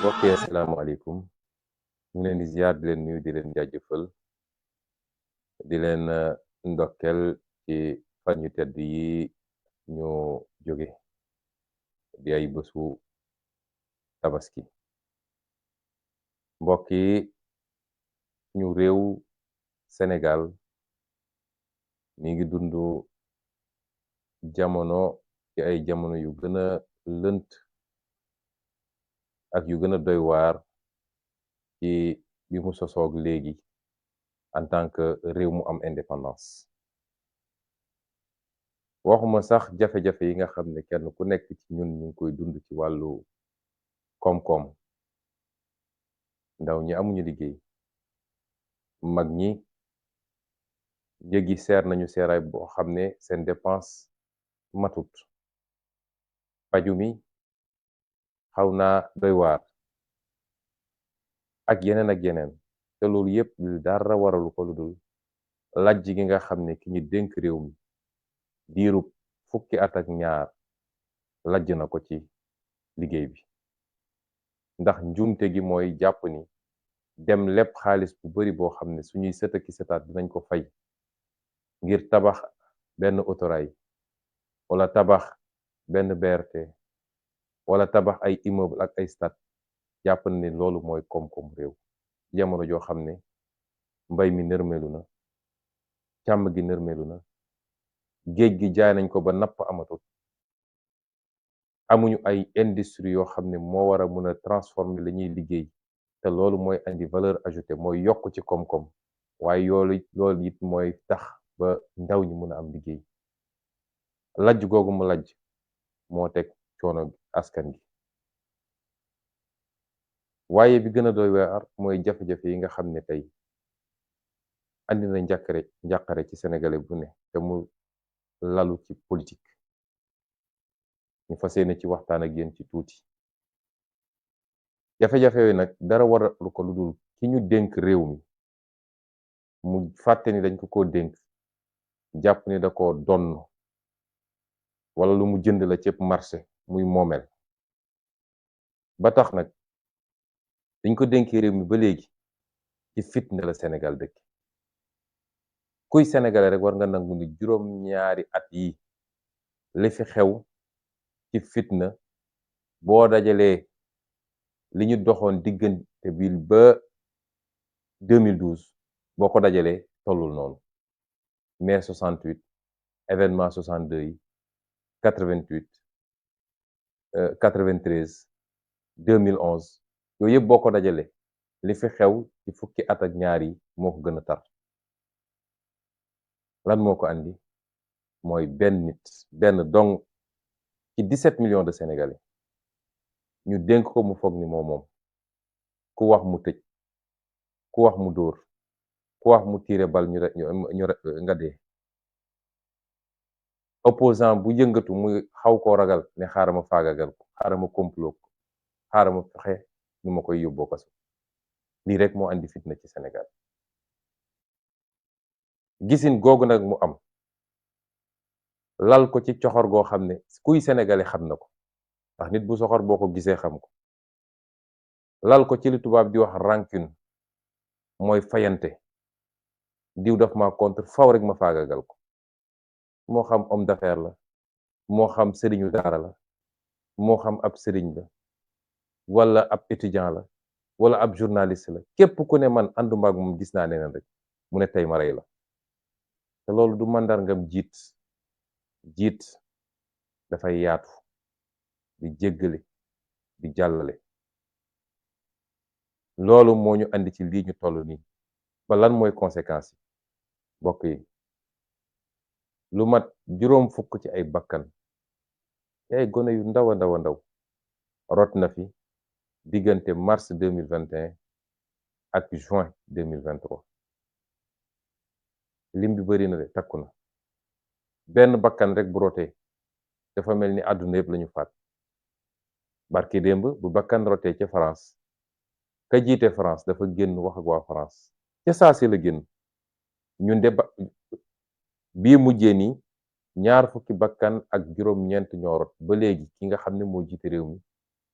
mbokk yi asalaamaaleykum ñu leen di ziar di leen nuyu di leen jaajëfal di leen ndokkel ci fan yu tedd yi ñu jóge di ay bésu tabaski mbokk yi ñu réew Sénégal mi ngi dund jamono ci ay jamono yu gën a lënt ak yu gën a doy waar ci bi mu sosoog léegi en tant que réew mu am indépendance waxuma sax jafe-jafe yi nga xam ne kenn ku nekk ci ñun ñu ngi koy dund ci wàllu koom-koom ndaw ñi amuñu liggéey mag ñi njëg yi seer nañu seeraay boo xam ne seen dépense matut paju mi xaw naa doy waar ak yeneen te loolu yépp dara waralu ko lu dul lajj gi nga xam ne ki ñu dénk réew mi diirub fukki at ak ñaar lajj na ko ci liggéey bi ndax njuumte gi mooy jàpp ni dem lépp xaalis bu bari boo xam ne suñuy sët ki sëtaat dinañ ko fay ngir tabax benn autorail wala tabax benn BRT wala tabax ay immeuble ak ay stade jàpp ne loolu mooy koom-koom réew jamono joo xam ne mbay mi nërmelu na càmm gi nërmelu na géej gi jaay nañ ko ba napp amatul amuñu ay industrie yoo xam ne moo war a mën a transformer la ñuy liggéey te loolu mooy andi valeur ajoutée mooy yokk ci koom-koom waaye loolu it mooy tax ba ndaw ñi mën a am liggéey lajj googu mu lajj moo teg coono askan gi waaye bi gën a doy waar mooy jafe-jafe yi nga xam ne tey andi na njàqare ci sénégalais bu ne te mu lalu ci politique ñu fas yéene ci waxtaan ak yéen ci tuuti jafe-jafe yooyu nag dara waralu ko lu dul ki ñu dénk réew mi mu fàtte ni dañ ko dénk jàpp ni da ko donn wala lu mu jënd la cëpp marché muy moomeel ba tax nag dañ ko dénkee réew mi ba léegi ci fitna la Sénégal dëkk kuy sénégalais rek war nga nangu ni juróom-ñaari at yi li fi xew ci fitna boo dajalee li ñu doxoon diggante bi ba 2012 boo ko dajalee tollul noonu mai 68 événement 62 yi 88 93 2011 yooyu yëpp boo ko dajalee li fi xew ci fukki at ak ñaar yi moo ko gën a tar lan moo ko andi mooy benn dong ci 17 millions de sénégalais ñu dénk ko mu foog ni moom ku wax mu tëj ku wax mu dóor ku wax mu tiire bal ñu nga dee opposant bu yëngatu muy xaw koo ragal ne xaaral ma faagagal ko xaaral ma complot ko xaaral ma fexe nu ma koy yóbboo kaso lii rek moo andi fitna ci Sénégal gisin googu nag mu am lal ko ci coxor goo xam ne kuy sénégalais xam na ko ndax nit bu soxor boo ko gisee xam ko lal ko ci li tubaab di wax rancune mooy fayante diw daf ma contre faw rek ma faagagal ko moo xam homme d'affaires la moo xam sëriñu daara la moo xam ab sëriñ la wala ab étudiant la wala ab journaliste la képp ku ne man ànduma ak moom gis naa neneen rek mu ne tey ma rey la te loolu du màndargam jiit dafay yaatu di jéggale di jàllale loolu moo ñu andi ci lii ñu toll nii ba lan mooy conséquences yi mbokk yi lu mat juróom fukk ci ay bakkan ci ay gone yu ndaw a ndaw rot na fi diggante mars 2021 ak juin 2023 lim bi bari na de takku na benn bakkan rek bu rotee dafa mel ni àdduna yëpp lañu faat barki démb bu bakkan rotee ca France ka jiite France dafa génn wax ak waa France ca saasi la génn ñun de bii mujjee nii ñaar fukki bakkan ak juróom-ñeent ñoo rot ba léegi ki nga xam ne moo jiite réew mi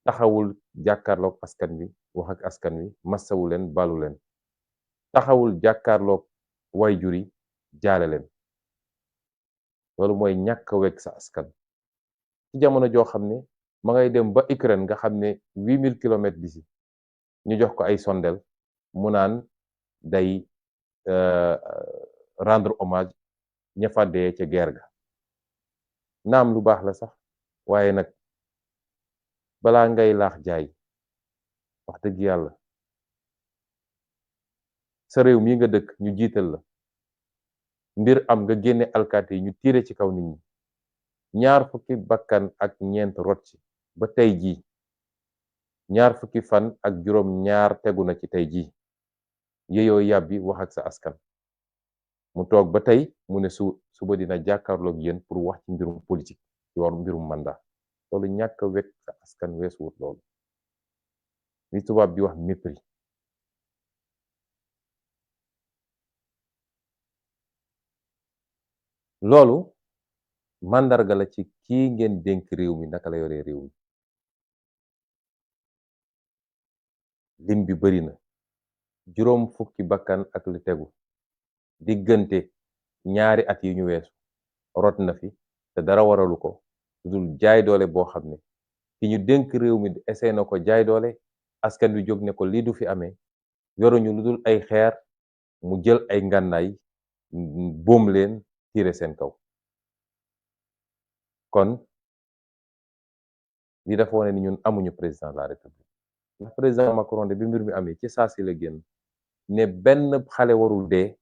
taxawul jàkkaarloog askan wi wax ak askan wi massawu leen balu leen taxawul jàkkaarloog wayjur yi jaale leen loolu mooy ñàkk a wekk sa askan ci jamono joo xam ne ma ngay dem ba Ukraine nga xam ne 8000 kilomètres d'ici ñu jox ko ay sondel mu naan day rendre hommage ña fa dee ca guerre ga naam lu baax la sax waaye nag balaa ngay laax jaay wax dëgg yàlla sa réew mii nga dëkk ñu jiital la mbir am nga génne alkaati yi ñu tiire ci kaw nit ñi ñaar fukki bakkan ak ñeent rot ci ba tey jii ñaar fukki fan ak juróom ñaar tegu na ci tey jii yeyoo yàbbi wax ak sa askan mu toog ba tey mu ne suba dina jàkkaarloog yéen pour wax ci mbirum politique ci war mbirum mandat loolu ñàkk a wekk sa askan weesuwut loolu li tubaab di wax mépris loolu màndarga la ci kii ngeen dénk réew mi naka la yoree réew mi lim bi bari na juróom fukki bakkan ak lu tegu diggante ñaari at yi ñu weesu rot na fi te dara waralu ko lu dul jaay doole boo xam ne ki ñu dénk réew mi essayé na ko jaay doole askan wi jóg ne ko lii du fi amee yoruñu lu dul ay xeer mu jël ay ngànnaay boom leen tiire seen kaw kon lii dafa wane ni ñun amuñu président de la république ndax président Macron de bi mbir mi amee ci saa si la génn ne benn xale warul dee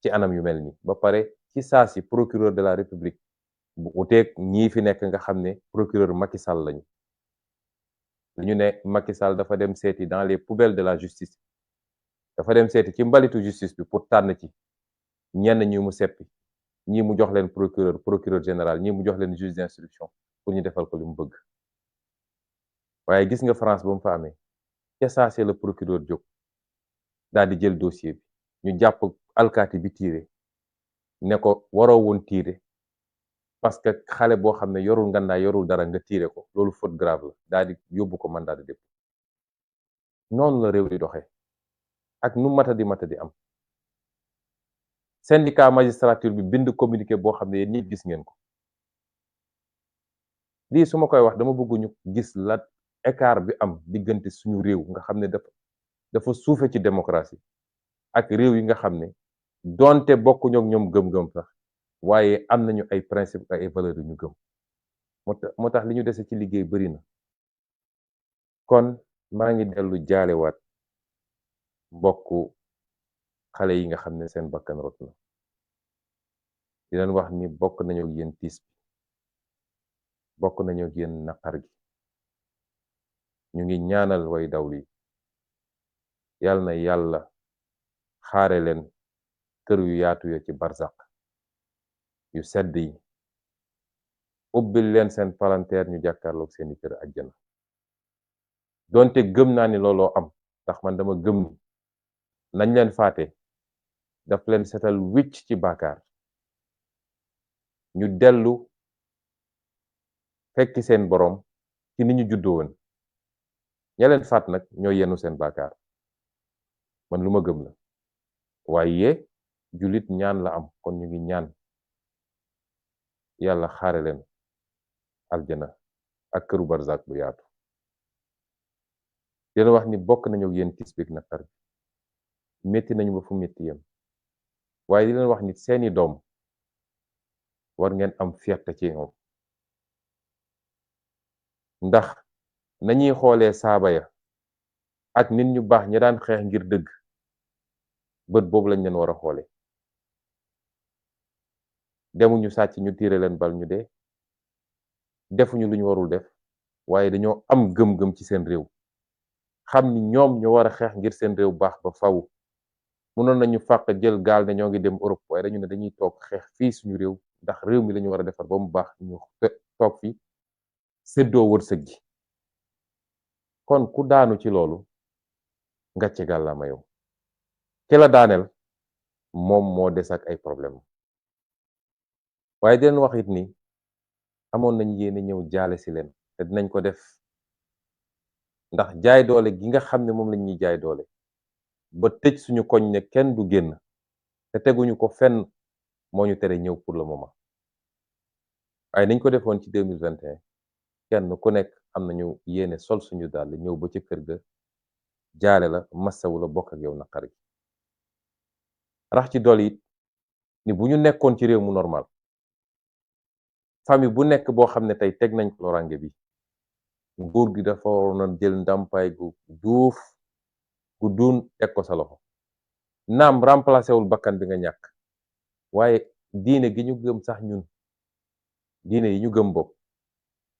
ci anam yu mel nii ba pare ci saa si procureur de la république bu uteeg ñii fi nekk nga xam ne procureur Macky Sall lañu ñu ne Macky Sall dafa dem seeti dans les poubelles de la justice dafa dem seeti ci mbalitu justice bi pour tànn ci ñenn ñi mu seppi ñii mu jox leen procureur général ñii mu jox leen juge d'instruction pour ñu defal ko li mu bëgg waaye gis nga France ba mu fa amee ca saase la procureur jóg daal di jël dossier bi ñu jàpp alkaati bi tiire ne ko waroo woon tiire parce que xale boo xam ne yorul ngandaay yorul dara nga tiire ko loolu faute grave la daal di yóbbu ko mandat de dépôt noonu la réew di doxee ak nu matadi am syndicat magistrature bi bind communiqué boo xam ne yéen ñi gis ngeen ko lii su ma koy wax dama bëgg ñu gis la écart bi am diggante suñu réew nga xam ne dafa suufe ci démocratie ak réew yi nga xam ne donte bokkuñu ak ñoom gëm-gëm sax waaye am nañu ay principe ay valeurs yu ñu gëm moo tax li ñu dese ci liggéey bari na kon maa ngi dellu jaalewaat mbokku xale yi nga xam ne seen bakkan rot na di leen wax ni bokk nañu ak yéen tiis bi bokk nañu ak yéen naqar gi ñu ngi ñaanal way dawli yàlla na yàlla xaare leen kër yu yaatu ya ci barzak yu sedd yi ubbil leen seen palanteer ñu jàkkaarloog seeni kër àjjana donte gëm naa ni looloo am ndax man dama gëm ni nañ leen faate daf leen setal wicc ci baakaar ñu dellu fekki seen boroom ci ni ñu juddoo woon ña leen faat nag ñoo yenu seen baakaar man lu ma gëm la waaye jullit ñaan la am kon ñu ngi ñaan yàlla xaare leen aljana ak këru barzak bu yaatu di leen wax ni bokk nañu ak yéen tiis bi ak naqar bi metti nañu ba fu metti yem waaye di leen wax ni seeni doom war ngeen am fierté ci ñoom ndax nañuy xoolee saaba ya ak nit ñu baax ñi daan xeex ngir dëgg bët boobu lañ leen war a xoole demuñu sàcc ñu tiire leen bal ñu dee defuñu lu ñu warul def waaye dañoo am gëm-gëm ci seen réew xam ni ñoom ñoo war a xeex ngir seen réew baax ba faw mënoon nañu fàq jël gaal ne ñoo ngi dem Europe waaye dañu ne dañuy toog xeex fii suñu réew ndax réew mi lañu war a defar ba mu baax ñu toog fi séddoo wërsëg gi kon ku daanu ci loolu ngàcce gàllaama yow ki la daaneel moom moo des ak ay problème waaye di leen wax it ni amoon nañ yéene ñëw jaale si leen te dinañ ko def ndax jaay doole gi nga xam ne moom lañ ñuy jaay doole ba tëj suñu koñ ne kenn du génn te teguñu ko fenn moo ñu tere ñëw pour le moment waaye niñ ko defoon ci 2021 kenn ku nekk am nañu yéene sol suñu dàll ñëw ba ci kër ga jaale la massawu la bokk ak yow naqar gi rax ci dolli it ni bu ñu nekkoon ci réew mu normal famille bu nekk boo xam ne tey teg nañ ko lorange bi nguur gi dafa waroon a jël ndàmpaay gu duuf gu duun teg ko sa loxo naam remplacé wul bakkan bi nga ñàkk waaye diine gi ñu gëm sax ñun diine yi ñu gëm bopp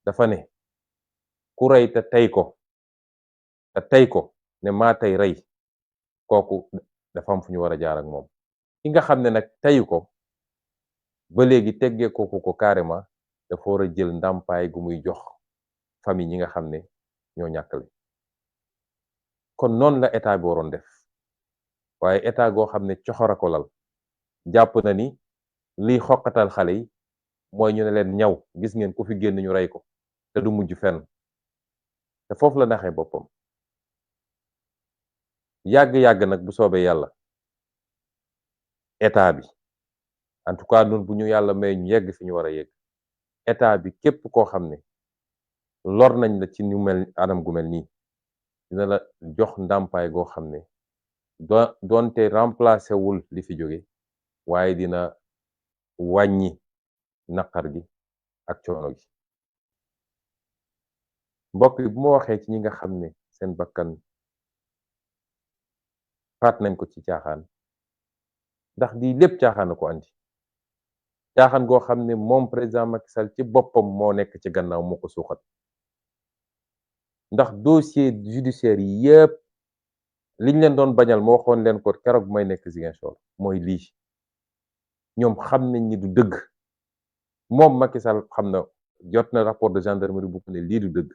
dafa ne ku rey te tey ko ne maa tey rey kooku dafa am fu ñu war a jaar ak moom ki nga xam ne nag teyu ko ba léegi teggee kooku ko carrément dafa war a jël ndàmpaay gu muy jox famille ñi nga xam ne ñoo ñàkkale kon noonu la état bi waroon def waaye état goo xam ne coxora ko lal jàpp na ni liy xoqatal xale yi mooy ñu ne leen ñaw gis ngeen ku fi génn ñu rey ko te du mujj fenn te foofu la naxee boppam yàgg-yàgg nag bu soobee yàlla état bi en tout cas nun bu ñu yàlla may ñu yegg fi ñu war a yegg état bi képp koo xam ne lor nañ la ci ñu mel anam gu mel nii dina la jox ndàmpaay goo xam ne doonte remplacé wul li fi jóge waaye dina wàññi naqar gi ak coono gi mbokk yi bu ma waxee ci ñi nga xam ne seen bakkan faat nañ ko ci caaxaan ndax lii lépp caaxaan a ko andi caaxaan goo xam ne moom président Macky Sall ci boppam moo nekk ci gannaaw moo ko suuxat ndax dossier judiciaire yi yëpp liñ leen doon bañal moo waxoon leen ko keroog may nekk Ziguinchor mooy lii ñoom xam nañ ni du dëgg moom Macky Sall xam na jot na rapport de gendarmerie bu ko ne lii du dëgg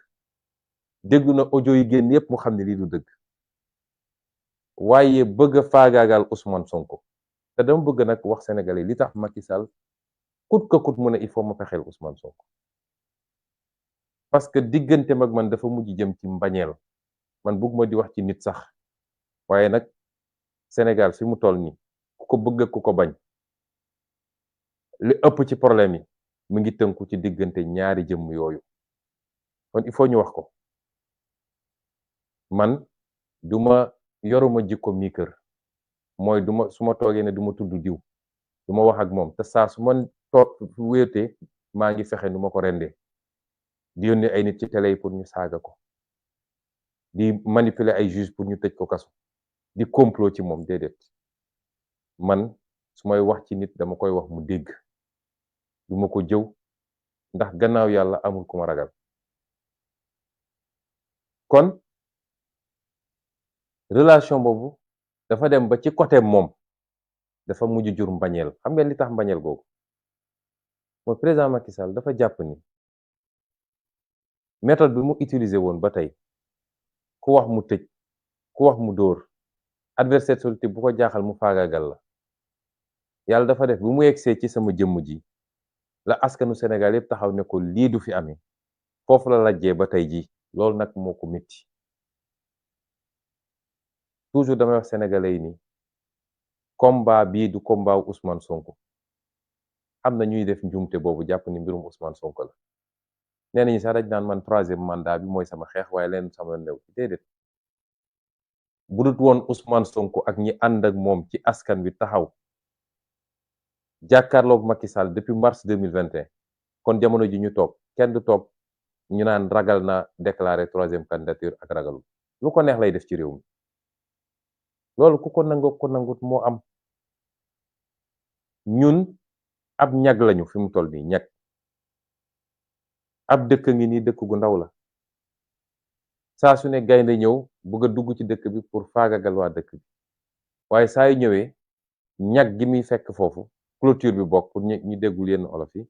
déglu na audio yi génn yëpp mu xam ne lii du dëgg waaye bëgg a faagaagal Ousmane Sonko te dama bëgg nag wax sénégalais li tax Macky Sall kut ka kut mu ne il faut ma fexeel Ousmane Sonko parce que diggante mag man dafa mujj jëm ci mbañeel man bëgg ma di wax ci nit sax waaye nag Sénégal fi mu toll nii ku ko bëgg ku ko bañ li ëpp ci problème yi mu ngi tënku ci diggante ñaari jëmm yooyu kon il faut ñu wax ko man duma yoruma jikko mii kër mooy duma su ma toogee ne duma tudd diw duma wax ak moom te saa su ma toog wéetee maa ngi fexe nu ma ko rendee di yónnee ay nit ci télé yi pour ñu saaga ko di manipuler ay juge pour ñu tëj ko kaso di complot ci moom déedéet man su may wax ci nit dama koy wax mu dégg duma ko jëw ndax gannaaw yàlla amul ku ma ragal kon relation boobu dafa dem ba ci côté moom dafa mujj jur mbañeel xam ngeen li tax mbañeel googu mooy président Macky Sall dafa jàpp ni méthode bi mu utiliser woon ba tey ku wax mu tëj ku wax mu dóor adversaire politique bu ko jaaxal mu faagaagal la yàlla dafa def bu mu yegsee ci sama jëmm ji la askanu Sénégal yëpp taxaw ne ko lii du fi amee foofu la lajjee ba tey ji loolu nag moo ko métti toujours damay wax sénégalais yi ni combat bii du combat wu Ousmane Sonko am na ñuy def njuumte boobu jàpp ni mbirum Ousmane Sonko la nee nañu sax dañ naan man troisième mandat bi mooy sama xeex waaye leen sama new ci déedéet bu dut woon Ousmane Sonko ak ñi ànd ak moom ci askan wi taxaw jàkkaarloog Macky Sall depuis mars 2021 kon jamono ji ñu toog kenn du toog ñu naan ragal na déclarer troisième candidature ak ragalul lu ko neex lay def ci réew mi loolu ku ko nangoo ko nangut moo am ñun ab ñag lañu fi mu toll nii ñag ab dëkk ngi nii dëkk gu ndaw la saa su ne gaynde ñëw bëgg a dugg ci dëkk bi pour faagagal waa dëkk bi waaye saa yu ñëwee ñag gi muy fekk foofu clôture bi bokk pour ñu déggul yenn olof yi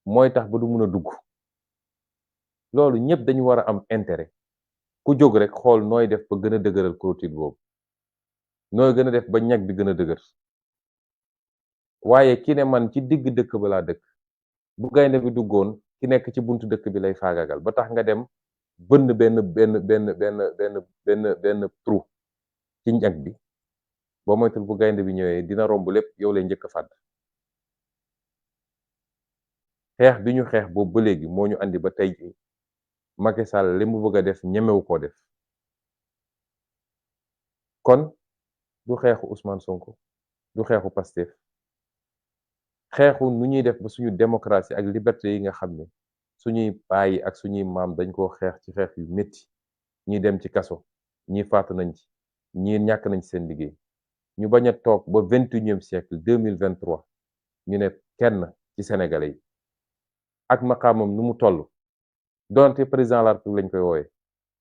mooy tax ba du mun a dugg loolu ñëpp dañu war a am intérêt ku jóg rek xool nooy def ba gën a dëgëral clôture boobu nooy gën a def ba ñag bi gën a dëgër waaye ki ne man ci digg dëkk ba laa dëkk bu gaynde bi duggoon ki nekk ci buntu dëkk bi lay faagagal ba tax nga dem bënn benn trou ci ñag bi boo moytul bu gaynde bi ñëwee dina romb lépp yow lay njëkk a fàdd. xeex bi ñu xeex boobu ba léegi moo ñu andi ba tey jii Macky Sall li mu bëgg a def ñemewu koo def kon du xeexu Ousmane Sonko du xeexu Pastef xeexu nu ñuy def ba suñu démocratie ak liberté yi nga xam ne suñuy baay ak suñuy maam dañ koo xeex ci xeex yu métti ñi dem ci kaso ñi faatu nañ ci ñi ñàkk nañ ci seen liggéey ñu bañ a toog ba 21e siècle 2023 ñu ne kenn ci sénégalais yi ak maqaamam nu mu toll donte président de la République lañ koy wooye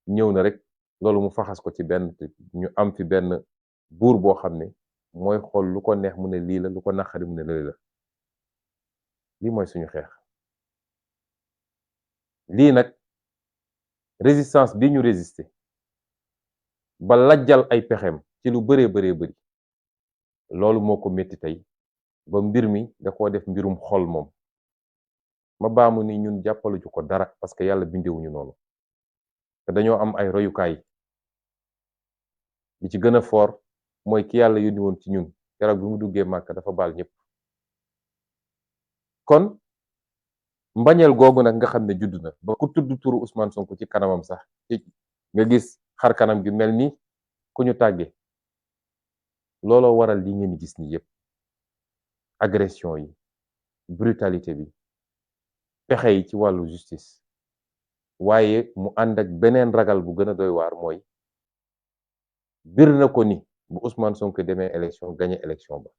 ñëw na rek loolu mu faxas ko ci benn ñu am fi benn buur boo xam ne mooy xool lu ko neex mu ne lii la lu ko naqari mu ne lii la lii mooy suñu xeex lii nag résistance bi ñu résister ba lajjal ay pexeem ci lu bëree bari loolu moo ko métti tey ba mbir mi da koo def mbirum xol moom ma baamu ni ñun jàppaluñu ko dara parce que yàlla bindewuñu noonu te dañoo am ay royukaay bi ci gën a fort mooy ki yàlla yónni woon ci ñun keroog bi mu duggee màkk dafa baal ñëpp kon mbañeel googu nag nga xam ne judd na ba ku tudd turu Ousmane Sonko ci kanamam sax nga gis xar kanam gi mel ni ku ñu tàggee looloo waral li ngeen gis ni yépp agression yi brutalité bi pexe yi ci wàllu justice waaye mu ànd ak beneen ragal bu gën a doy waar mooy bir na ko ni bu Ousmane Sonko demee élection gagné élection ba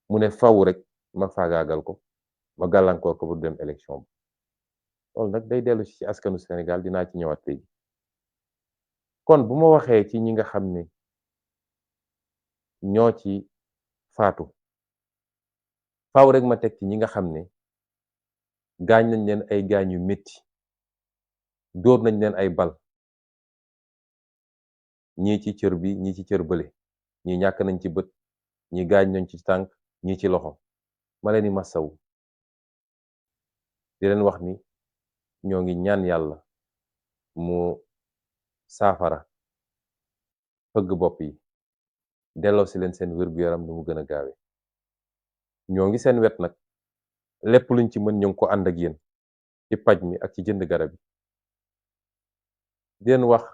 mu ne faw rek ma faagaagal ko ma gàllankoor ko bu dem élection ba loolu nag day dellu ci askanu Sénégal dinaa ci ñëwaat léegi kon bu ma waxee ci ñi nga xam ne ñoo ci faatu faaw rek ma teg ci ñi nga xam ne gaañ nañ leen ay gaañ yu metti dóor nañ leen ay bal ñii ci cër bi ñii ci cër bële ñii ñàkk nañ ci bët ñii gaañ nañ ci tànk ñii ci loxo ma leen di masawu di leen wax ni ñoo ngi ñaan yàlla mu saafara fëgg bopp yi delloo si leen seen wér-gu-yaram nu mu gën a gaawe ñoo ngi seen wet nag lépp luñ ci mën ñoo ngi ko ànd ak yéen ci paj mi ak ci jënd garab yi di leen wax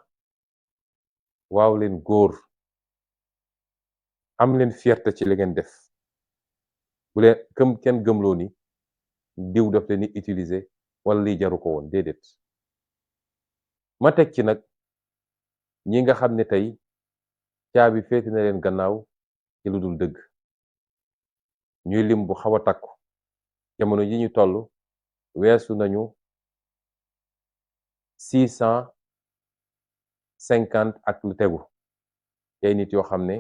waaw leen góor am leen fierté ci li ngeen def bu leen kenn gëmloo ni diw daf leen di utiliser wala lii jaru ko woon déedéet ma teg ci nag ñi nga xam ne tey caabi féeti na leen gannaaw ci lu dul dëgg ñuy lim bu xaw a takku jamono ji ñu toll weesu nañu 650 ak lu tegu ay nit yoo xam ne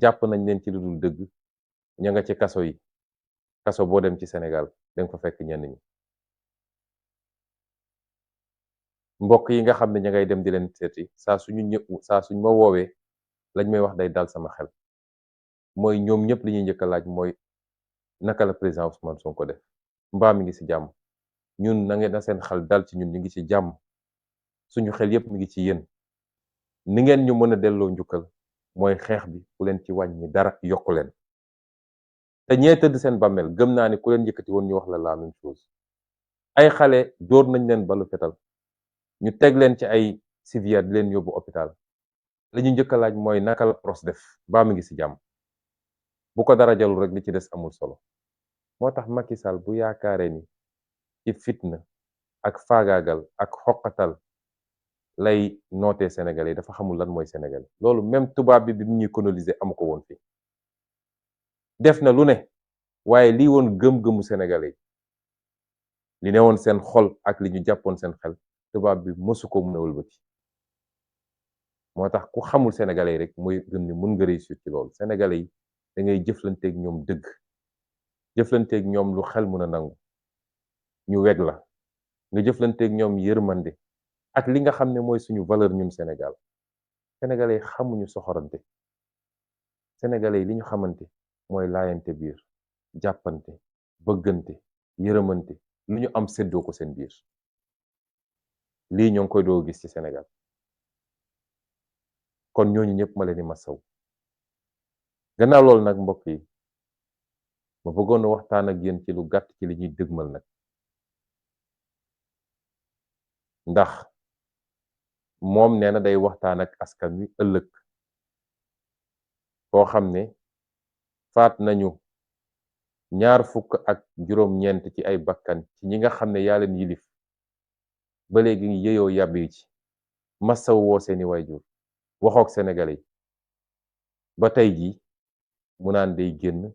jàpp nañ leen ci lu dul dëgg ña nga ci kaso yi kaso boo dem ci Sénégal danga fa fekk ñenn ñi mbokk yi nga xam ne ña ngay dem di leen seeti saa suñ ma woowee lañ may wax day dal sama xel mooy ñoom ñëpp li ñuy njëkk a laaj mooy naka la président Ousmane Sonko def mbaa mi ngi ci jàmm ñun na ngeen na seen xel dal ci ñun ñu ngi ci jàmm suñu xel yépp mi ngi ci yéen ni ngeen ñu mën a delloo njukkal mooy xeex bi ku leen ci wàññi dara yokku leen te ñee tëdd seen bàmmeel gëm naa ni ku leen yëkkati woon ñu wax la même chose ay xale dóor nañ leen balu fetal ñu teg leen ci ay civière di leen yóbbu hôpital li ñu njëkk a laaj mooy naka la pros def baa mi ngi ci jàmm bu ko dara jalul rek li ci des amul solo moo tax Macky Sall bu yaakaaree ni ci fitna ak faagaagal ak xoqatal lay nootee Sénégalais dafa xamul lan mooy Sénégalais loolu même tubaab bi mu ñuy coloniser amu ko woon fii def na lu ne waaye lii woon gëm-gëmu Sénégalais li ne woon seen xol ak li ñu jàppoon seen xel tubaab bi mësu ko mën a wëlbati moo tax ku xamul Sénégalais yi rek mooy gëm ni mun nga réussir ci loolu Sénégalais yi da ngay jëflanteeg ñoom dëgg jëflanteeg ñoom lu xel mën a nangu ñu weg la nga jëflanteeg ñoom yërmande ak li nga xam ne mooy suñu valeur ñun Sénégal Sénégalais yi xamuñu soxorante Sénégalais yi li ñu xamante mooy laayante biir jàppante bëggante yërëmante lu ñu am séddoo ko seen biir lii ñoo ngi koy doo gis ci Sénégal kon ñooñu ñëpp ma leen di masaw gannaaw loolu nag mbokk yi ma bëggoon a waxtaan ak yéen ci lu gàtt ci li ñuy dëgmal nag ndax moom nee na day waxtaan ak askan wi ëllëg koo xam ne faat nañu ñaar fukk ak juróom-ñeent ci ay bakkan ci ñi nga xam ne yaa leen yilif ba léegi yeyoo yàbbi ci masaw woo seeni waajur waxook sénégalais yi ba tey jii mu naan day génn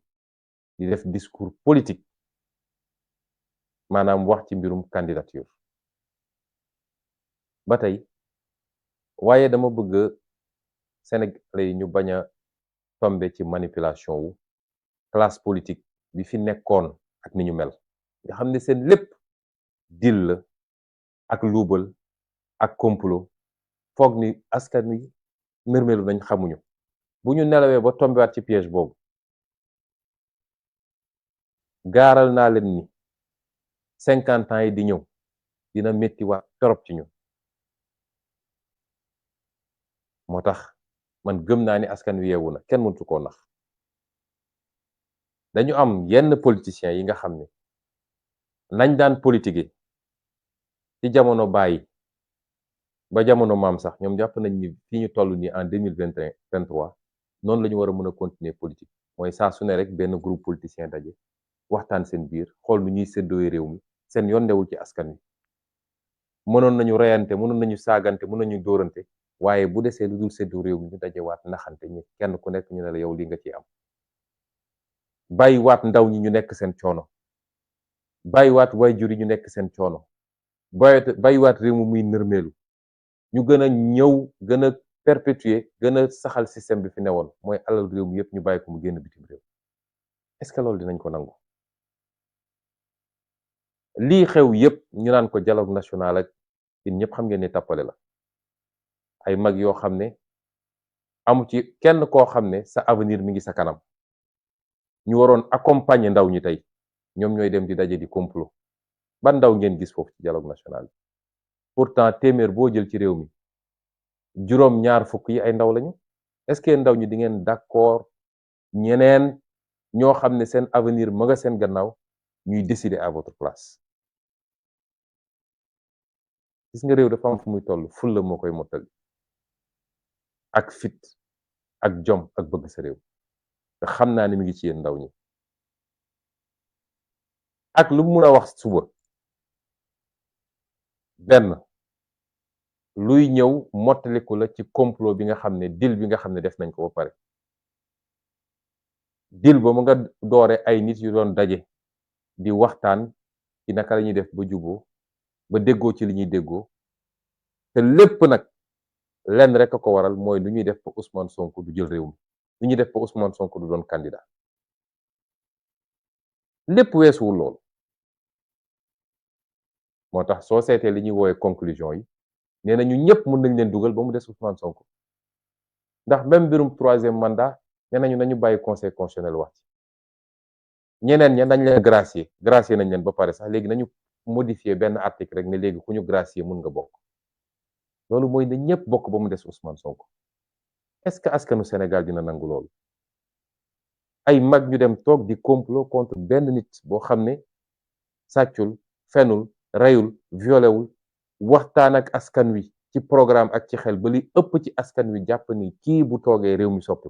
di def discours politique maanaam wax ci mbirum candidature ba tey waaye dama bëgg sénégalais yi ñu bañ a tombe ci manipulation wu classe politique bi fi nekkoon ak ni ñu mel nga xam ne seen lépp dil la ak luubal ak complot foog ni askan wi nërmelu nañ xamuñu bu ñu nelawee ba tombewaat ci piège boobu gaaral naa leen ni 50 ans yi di ñëw dina metti waat torop ci ñu moo tax man gëm naa ni askan wi yeewu na kenn mëntu koo nax dañu am yenn politiciens yi nga xam ne nañ daan politiquer ci jamono bàyyi ba jamono maam sax ñoom jàpp nañ ni fi ñu toll nii en 2023 noonu la ñu war a mën a continuer politique mooy saa su ne rek benn groupe politicien daje waxtaan seen biir xool nu ñuy séddoo réew mi seen yoon newul ci askan wi mënoon nañu reyante mënoon nañu saagante mënoon nañu dóorante waaye bu desee lu dul séddoo réew mi ñu dajewaat naxante ñi kenn ku nekk ñu ne la yow li nga ciy am bàyyiwaat ndaw ñi ñu nekk seen coono bàyyiwaat waajur yi ñu nekk seen coono bàyyiwaat réew mi muy nërmeelu ñu gën a ñëw gën a perpétuer gën a saxal système bi fi newoon mooy alal réew mi yëpp ñu bàyyi ko mu génn bitim réew est-ce que loolu dinañ ko nangu lii xew yëpp ñu naan ko dialogue national ak yéen ñëpp xam ngeen ne tappale la ay mag yoo xam ne amu ci kenn koo xam ne sa avenir mi ngi sa kanam ñu waroon accompagner ndaw ñi tey ñoom ñooy dem di daje di complot ban ndaw ngeen gis foofu ci dialogue national bi pourtant téeméer boo jël ci réew mi juróom ñaar fukk yi ay ndaw lañu est-ce que ndaw ñi di ngeen d'accord ñeneen ñoo xam ne seen avenir ma nga seen gannaaw ñuy décider à votre place gis nga réew dafa am fu muy toll fulla moo koy mottali ak fit ak jom ak bëgg sa réew te xam naa ni mi ngi ci yéen ndaw ñi ak lu mu mun a wax suba benn luy ñëw mottaliku la ci complot bi nga xam ne deal bi nga xam ne def nañ ko ba pare deal ba mu nga doore ay nit yu doon daje di waxtaan ci naka la ñuy def ba juboo ba déggoo ci li ñuy déggoo te lépp nag lenn rek a ko waral mooy lu ñuy def ba Ousmane Sonko du jël réew mi lu ñuy def ba Ousmane Sonko du doon candidat lépp weesuwul loolu moo tax soo seetee li ñuy woowee conclusion yi nee na ñu ñëpp mën nañ leen dugal ba mu des Ousmane Sonko ndax même mbirum 3e mandat nee nañu nañu bàyyi conseil constitutionnel wax ci ñeneen ña nañ leen gracier nañ leen ba pare sax léegi nañu modifier benn article rek ne léegi ku ñu gracier mën nga bokk loolu mooy ne ñëpp bokk ba mu des Ousmane Sonko est-ce que askanu Sénégal dina nangu loolu ay mag ñu dem toog di complot contre benn nit boo xam ne sàccul fenul reyul violewul waxtaan ak askan wi ci programme ak ci xel ba li ëpp ci askan wi jàpp ni kii bu toogee réew mi soppi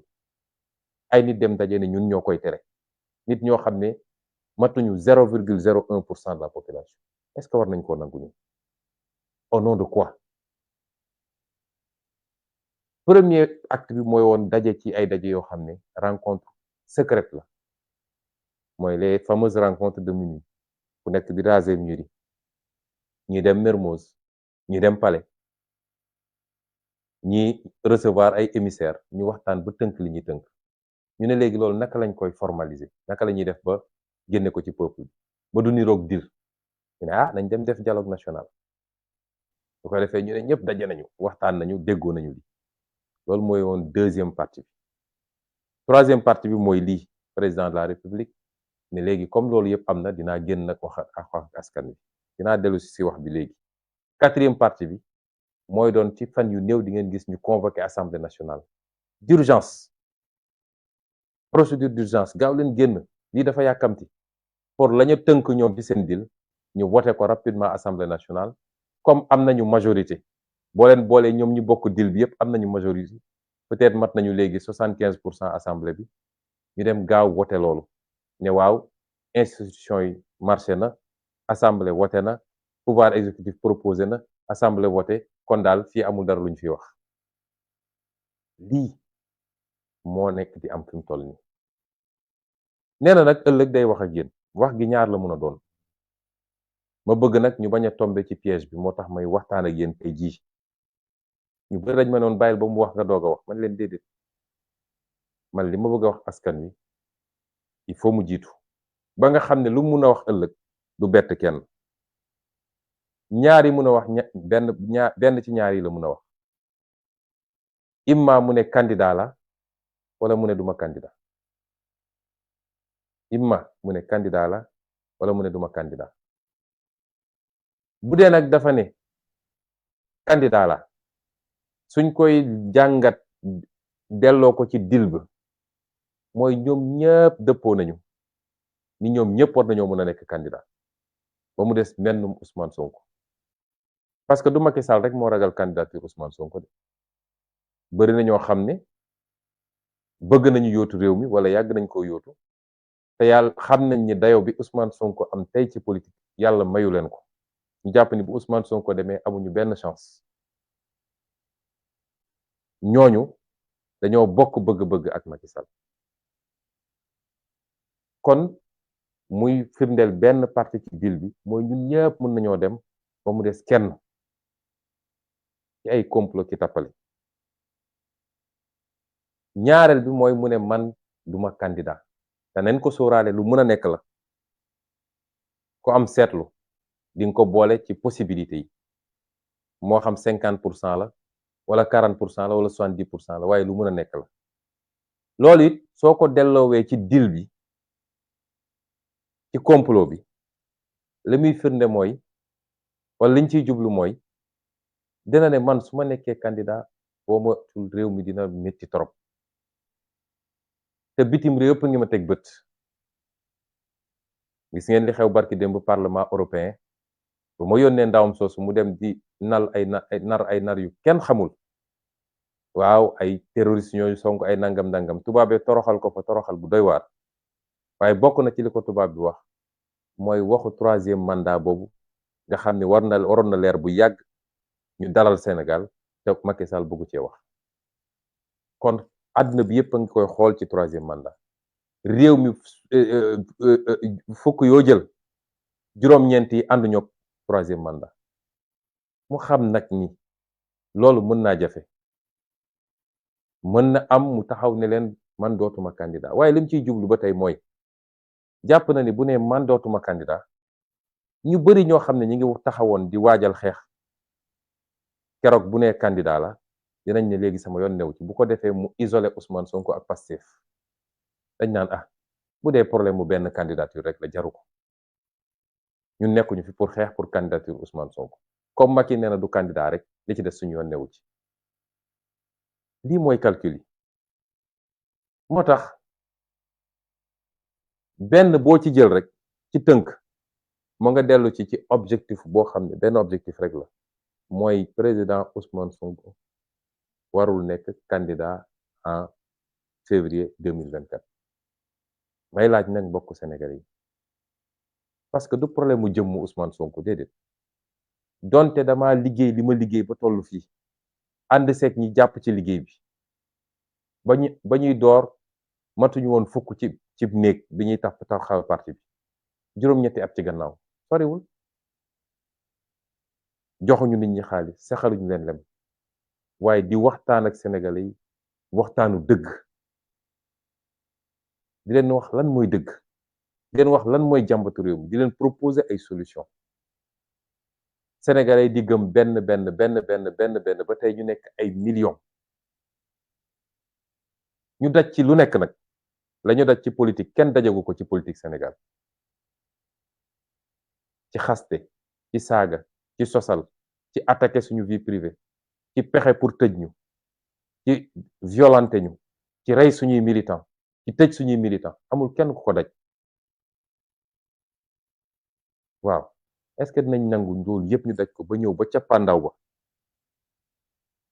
ay nit dem daje ne ñun ñoo koy tere nit ñoo xam ne matuñu 0,01% de la population est-ce que war nañ koo nangu ñun au nom de quoi premier acte bi mooy woon daje ci ay daje yoo xam ne rencontre secrète la mooy les fameuses rencontres de minuit ku nekk di raser mur yi ñi dem Mermoz ñi dem Palais ñi recevoir ay émissaires ñu waxtaan ba tënk li ñuy tënk ñu ne léegi loolu naka lañ koy formaliser naka la ñuy def ba génne ko ci peuple bi ba du niroog dir ñu ne nañ dem def dialogue national bu ko defee ñu ne ñëpp daje nañu waxtaan nañu déggoo nañu li loolu mooy woon 2e partie bi 3e partie bi mooy lii président de la république ne léegi comme loolu yëpp am na dinaa génn nag wax ak askan wi dinaa dellu si wax bi léegi 4e partie bi mooy doon ci fan yu néew di ngeen gis ñu convoqué assemblée nationale d'urgence, procédure d'urgence, gaaw leen génn lii dafa yàkkamti pour la ñu tënk ñoom ci seen deal ñu voté ko rapidement assemblée nationale. Comme am nañu majorité boo leen boolee ñoom ñu bokk deal bi yëpp am nañu majorité, peut-être mat nañu léegi 75% assemblée bi, ñu dem gaaw voté loolu ne waaw institution yi marché na, assemblée voté na, pouvoir exécutif proposé na, assemblée voté, kon daal fii amul dara lu ñu fiy wax. lii moo nekk di am fi mu toll nii. nee na nag ëllëg day wax ak yéen, wax gi ñaar la mun a doon. ma bëgg nag ñu bañ a tomber ci piège bi, moo tax may waxtaan ak yéen tey jii. ñu bëri dañ ma noon bàyyil ba mu wax nga doog a wax, man leen déedéet. man li ma bëgg a wax askan wi il faut mu jiitu ba nga xam ne lu mun a wax ëllëg du bett kenn. ñaar yi mun a wax benn ci ñaar yi la mun a wax. imma mu ne candidat la wala mu ne duma candidat. imma mu ne candidat la wala mu ne duma candidat. bu dee nag dafa ne candidat la suñ koy jàngat delloo ko ci dil ba mooy ñoom ñëpp dëppoo nañu ni ñoom ñëpp war nañoo mën a nekk candidat ba mu des mennum Ousmane Sonko. parce que du Macky Sall rek moo ragal candidature Ousmane Sonko de bëri na ñoo xam ne bëgg nañu yóotu réew mi wala yàgg nañ ko yóotu te yàlla xam nañ ni dayo bi Ousmane Sonko am tey ci politique yàlla mayu leen ko. ñu jàpp ni bu Ousmane Sonko demee amuñu benn chance. ñooñu dañoo bokk bëgg-bëgg ak Macky Sall. kon muy firndeel benn parti ci deal bi mooy ñun ñëpp mën nañoo dem ba mu des kenn ci ay complot ki tappale. ñaareel bi mooy mu ne man duma candidat te nañ ko sóoraale lu mën a nekk la. ku am seetlu di nga ko boole ci possibilité yi moo xam 50% la wala 40% la wala 70% la waaye lu mën a nekk la. loolu it soo ko delloowee ci deal bi ci complot bi li muy firnde mooy wala liñ ciy jublu mooy dina ne man su ma nekkee candidat boo matul réew mi dina métti trop te bitim réew yëpp ngi ma teg bët. gis ngeen li xew barki démb parlement européen ba ma yónnee ndawam soosu mu dem di nar ay nar yu kenn xamul. waaw ay terroriste ñooyu sonk ay nangam tubaabee toroxal ko fa toroxal bu doy waar. waaye bokk na ci li ko tubaab bi wax mooy waxu 3e mandat boobu nga xam ne waroon na leer bu yàgg ñu dalal Sénégal te Macky Sall bëggu cee wax. kon àdduna bi yëpp a ngi koy xool ci 3e mandat. réew mi fukk yoo jël juróom-ñeent yi ànduñu ak 3e mandat. mu xam nag ni loolu mën naa jafe. mën na am mu taxaw ne leen man dootuma candidat waaye lim ciy jublu ba tey mooy jàpp na ni bu ne man dootuma candidat ñu bari ñoo xam ne ñi ngi taxawoon di waajal xeex keroog bu ne candidat la dinañ ne léegi sama yoon new ci bu ko defee mu isolé Ousmane Sonko ak Pastef. dañ naan bu dee problème mu benn candidature rek la jaru ko ñun nekkuñu fi pour xeex pour candidature Ousmane Sonko comme Macky nee na du candidat rek li ci des suñu yoon newu ci. lii mooy calcul yi moo tax benn boo ci jël rek ci tënk mu nga dellu ci objectif boo xam ne benn objectif rek la mooy président Ousmane Sonko warul nekk candidat en février 2024. may laaj nag mbokku Sénégalais yi parce que du problème mu jëmmu Ousmane Sonko déedéet donte dama liggéey li ma liggéey ba tollu fii ànd seeg ñi jàpp ci liggéey bi ba ñuy door matuñu woon fukk ci néeg bi ñuy taxawal parti bi juróom-ñetti at ci gannaaw soriwul. joxuñu nit ñi xaalis saxaluñu leen lem waaye di waxtaan ak Sénégalais yi waxtaanu dëgg. di leen wax lan mooy dëgg di leen wax lan mooy jàmbatu réew mi di leen proposer ay solution Sénégalais di gëm benn ba tey ñu nekk ay millions ñu daj ci lu nekk nag la ñu daj ci politique kenn dajagu ko ci politique Sénégal ci xaste ci saaga ci sosal ci attaquer suñu vie privée ci pexe pour tëj ñu ci violenter ñu ci rey suñuy militant ci tëj suñuy militant amul kenn ku ko daj waaw est-ce que dinañ nangu loolu yëpp ñu daj ko ba ñëw ba cappaandaw ba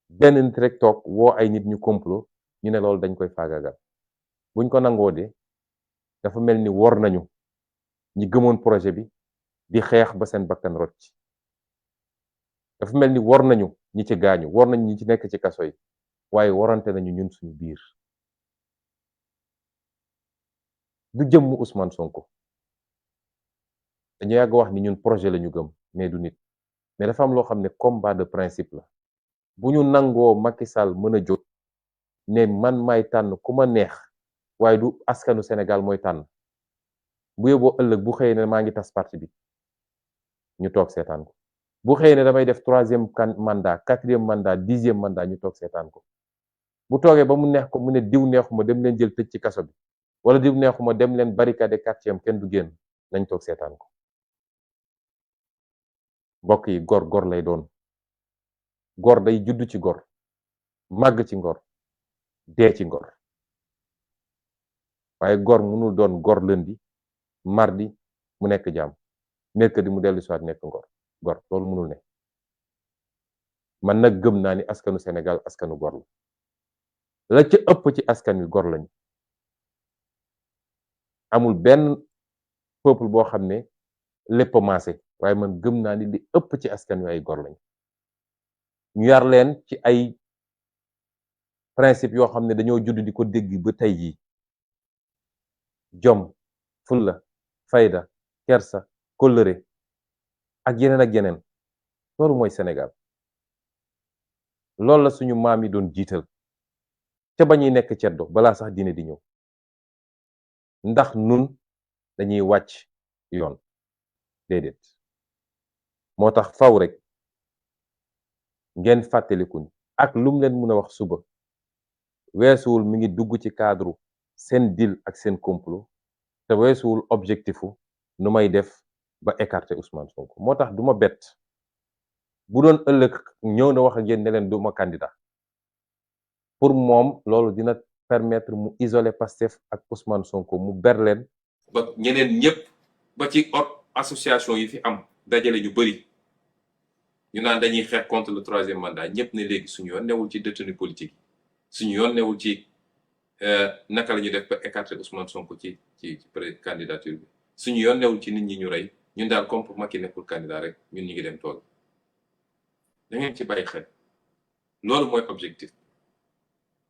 benn nit rek toog woo ay nit ñu complot ñu ne loolu dañ koy faagaagal buñ ko nangoo de dafa mel ni wor nañu ñi gëmoon projet bi di xeex ba seen bakkan rot ci dafa mel ni wor nañu ñi ci gaañu wor nañu ñi ci nekk ci kaso yi waaye warante nañu ñun suñu biir du jëmm Ousmane Sonko dañu yàgg wax ni ñun projet la ñu gëm mais du nit mais dafa am loo xam ne combat de principe la bu ñu nangoo Macky Sall mën a jóg ne man may tànn ku ma neex waaye du askanu Sénégal mooy tànn bu yóbboo ëllëg bu xëyee ne maa ngi tas parti bi ñu toog seetaan ko bu xëyee ne damay def 3e mandat 4e mandat 10e mandat ñu toog seetaan ko bu toogee ba mu neex ko mu ne diw neexuma dem leen jël tëj ci kaso bi wala diw neexuma dem leen barricade quartier am kenn du génn nañ toog seetaan ko mbokk yi gor gor lay doon gor day judd ci gor màgg ci ngor dee ci ngor waaye gor mënul doon gor lundi mardi mu nekk jàmm mercredi mu dellu soit nekk gor loolu mënul ne man nag gëm naa ni askanu Sénégal askanu gor la ca ëpp ci askan wi gor lañu amul benn peuple boo xam ne lépp maase waaye man gëm naa ni li ëpp ci askan wi ay gor lañu ñu yar leen ci ay principe yoo xam ne dañoo judd di ko dégg ba tey jii jom fulla fayda kersa kóllëre ak yeneen loolu mooy Sénégal loolu la suñu maam yi doon jiital ca ba ñuy nekk ceddo balaa sax diine di ñëw ndax nun dañuy wàcc yoon déedéet moo tax faw rek ngeen fàttaliku ni ak lum leen mën a wax suba weesuwul mi ngi dugg ci cadre seen deal ak seen complot te weesuwul objectifu nu may def ba écarter Ousmane Sonko moo tax du ma bett bu doon ëllëg ñëw na wax ak yéen ne leen du ma candidat pour moom loolu dina permettre mu isoler Pastef ak Ousmane Sonko mu ber leen ba ñeneen ñëpp ba ci association yi fi am dajale ñu bëri ñu naan dañuy xeex contre le 3e mandat ñëpp ne léegi suñu yoon newul ci détenu politique suñu yoon newul ci naka la ñuy def ba écarter Ousmane Sonko ci candidature bi suñu yoon newul ci nit ñi ñu rey ñun daal comme pour Macky nekkul candidat rek ñun ñu ngi dem tool da ngeen ci bàyyi xel loolu mooy objectif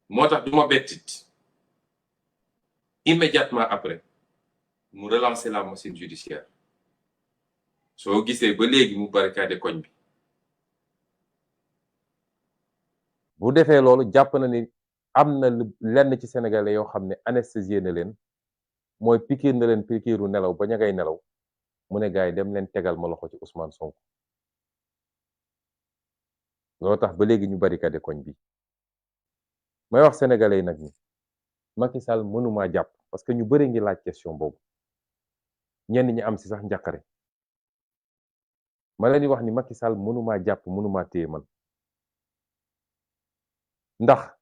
moo tax du ma bettit immédiatement après mu relancer la machine judiciaire soo gisee ba léegi mu barricade koñ bi bu defee loolu jàpp na ni am na lenn ci sénégalais yoo xam ne anesthésié na leen mooy pikiir na leen pikiiru nelaw ba ña ngay nelaw mu ne gars yi dem leen tegal ma loxo ci Ousmane Sonko loolu tax ba léegi ñu barricade koñ bi may wax sénégalais yi nag ni Macky Sall mënumaa jàpp parce que ñu bëri ngi laaj question boobu ñenn ñi am si sax njàqare ma leen di wax ni Macky Sall mënumaa jàpp mënumaa téye man ndax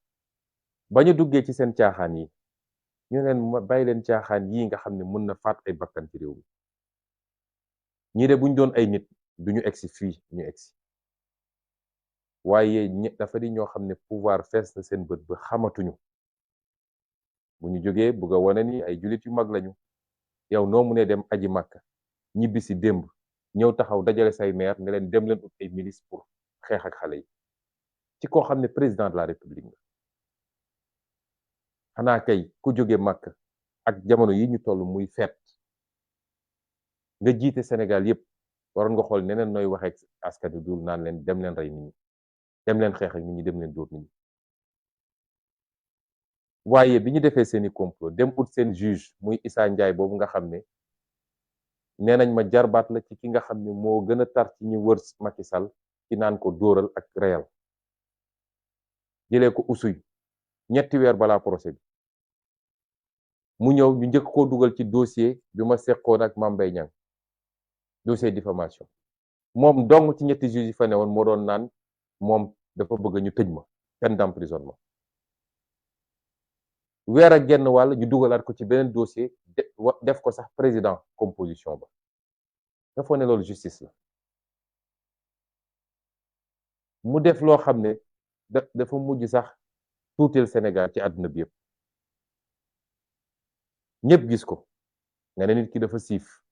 ba ñu duggee ci seen caaxaan yi ñu leen bàyyi leen caaxaan yii nga xam ne mën na faat ay bakkan ci réew mi ñii de buñ doon ay nit duñu egsi fii ñu egsi waaye dafa di ñoo xam ne pouvoir fees na seen bët ba xamatuñu bu ñu jógee bugg a wane ni ay jullit yu mag lañu yow noo mu ne dem aji màkka ñibbi si démb ñëw taxaw dajale say maire ne leen dem leen ut ay milice pour xeex ak xale yi ci koo xam ne président de la république nga xanaa kay ku jóge màkk ak jamono yi ñu toll muy feet nga jiite Sénégal yépp waroon nga xool neneen nooy waxee askan wi dul naan leen dem leen rey nit ñi dem leen xeex ak nit ñi dem leen dóor nit ñi waaye bi ñu defee seeni complot dem ut seen juge muy Issa Ndiaye boobu nga xam ne nee nañ ma jarbaat la ci ki nga xam ne moo gën a tar ci ñu wër Macky Sall ci naan ko dóoral ak reyal jëlee ko usuy ñetti weer balaa procès bi mu ñëw ñu njëkk koo dugal ci dossier bi ma seqoon ak Mame Mbaye Niang dossier diffamation moom dong ci ñetti juges yi fa ne woon moo doon naan moom dafa bëgg ñu tëj ma peine d'emprisonnement weer ak genn wàll ñu dugalaat ko ci beneen dossier def ko sax président composition ba dafa ne loolu justice la mu def loo xam ne dafa mujj sax tuuteel Sénégal ci àdduna bi yëpp ñëpp gis ko nga ne nit ki dafa siif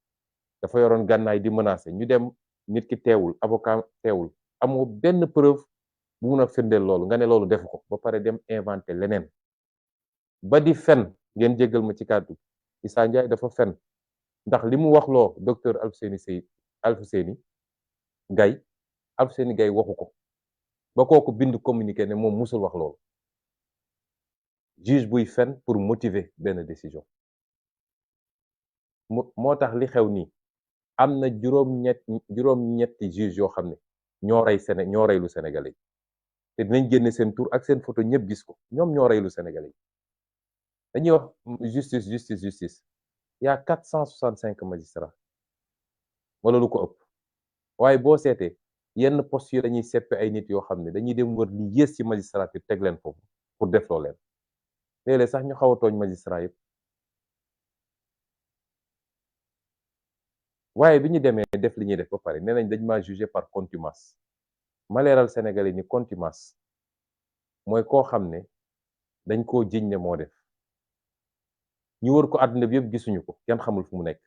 dafa yoroon gànnaay di menacer ñu dem nit ki teewul avocat teewul amoo benn preuve bu mun a firndeel loolu nga ne loolu defu ko ba pare dem inventé leneen ba di fen ngeen jéggal ma ci kàddu Issa Ndiaye dafa fen ndax li mu wax loo docteur Alfousseyni Gaye Alfousseyni Gaye waxu ko ba kooku bind communiqué ne moom musul wax loolu juge buy fen pour motiver benn décision moo tax li xew nii am na juróom-ñetti juge yoo xam ne ñoo rey lu Sénégalais yi te dinañ génne seen tur ak seen photo ñëpp gis ko ñoom ñoo rey lu Sénégalais yi dañuy wax justice y a 465 magistrats wala lu ko ëpp waaye boo seetee yenn poste yi dañuy seppe ay nit yoo xam ne dañuy dem wër li yées ci magistrature teg leen foofu pour defloo leen léeg-léeg sax ñu xaw a tooñ magistrat yëpp waaye bi ñu demee def li ñuy def ba pare nee nañ dañ maa jugé par contumace ma leeral Sénégalais ni contumace mooy koo xam ne dañ koo jiñ ne moo def ñu wër ko àdduna bi yëpp gisuñu ko kenn xamul fu mu nekk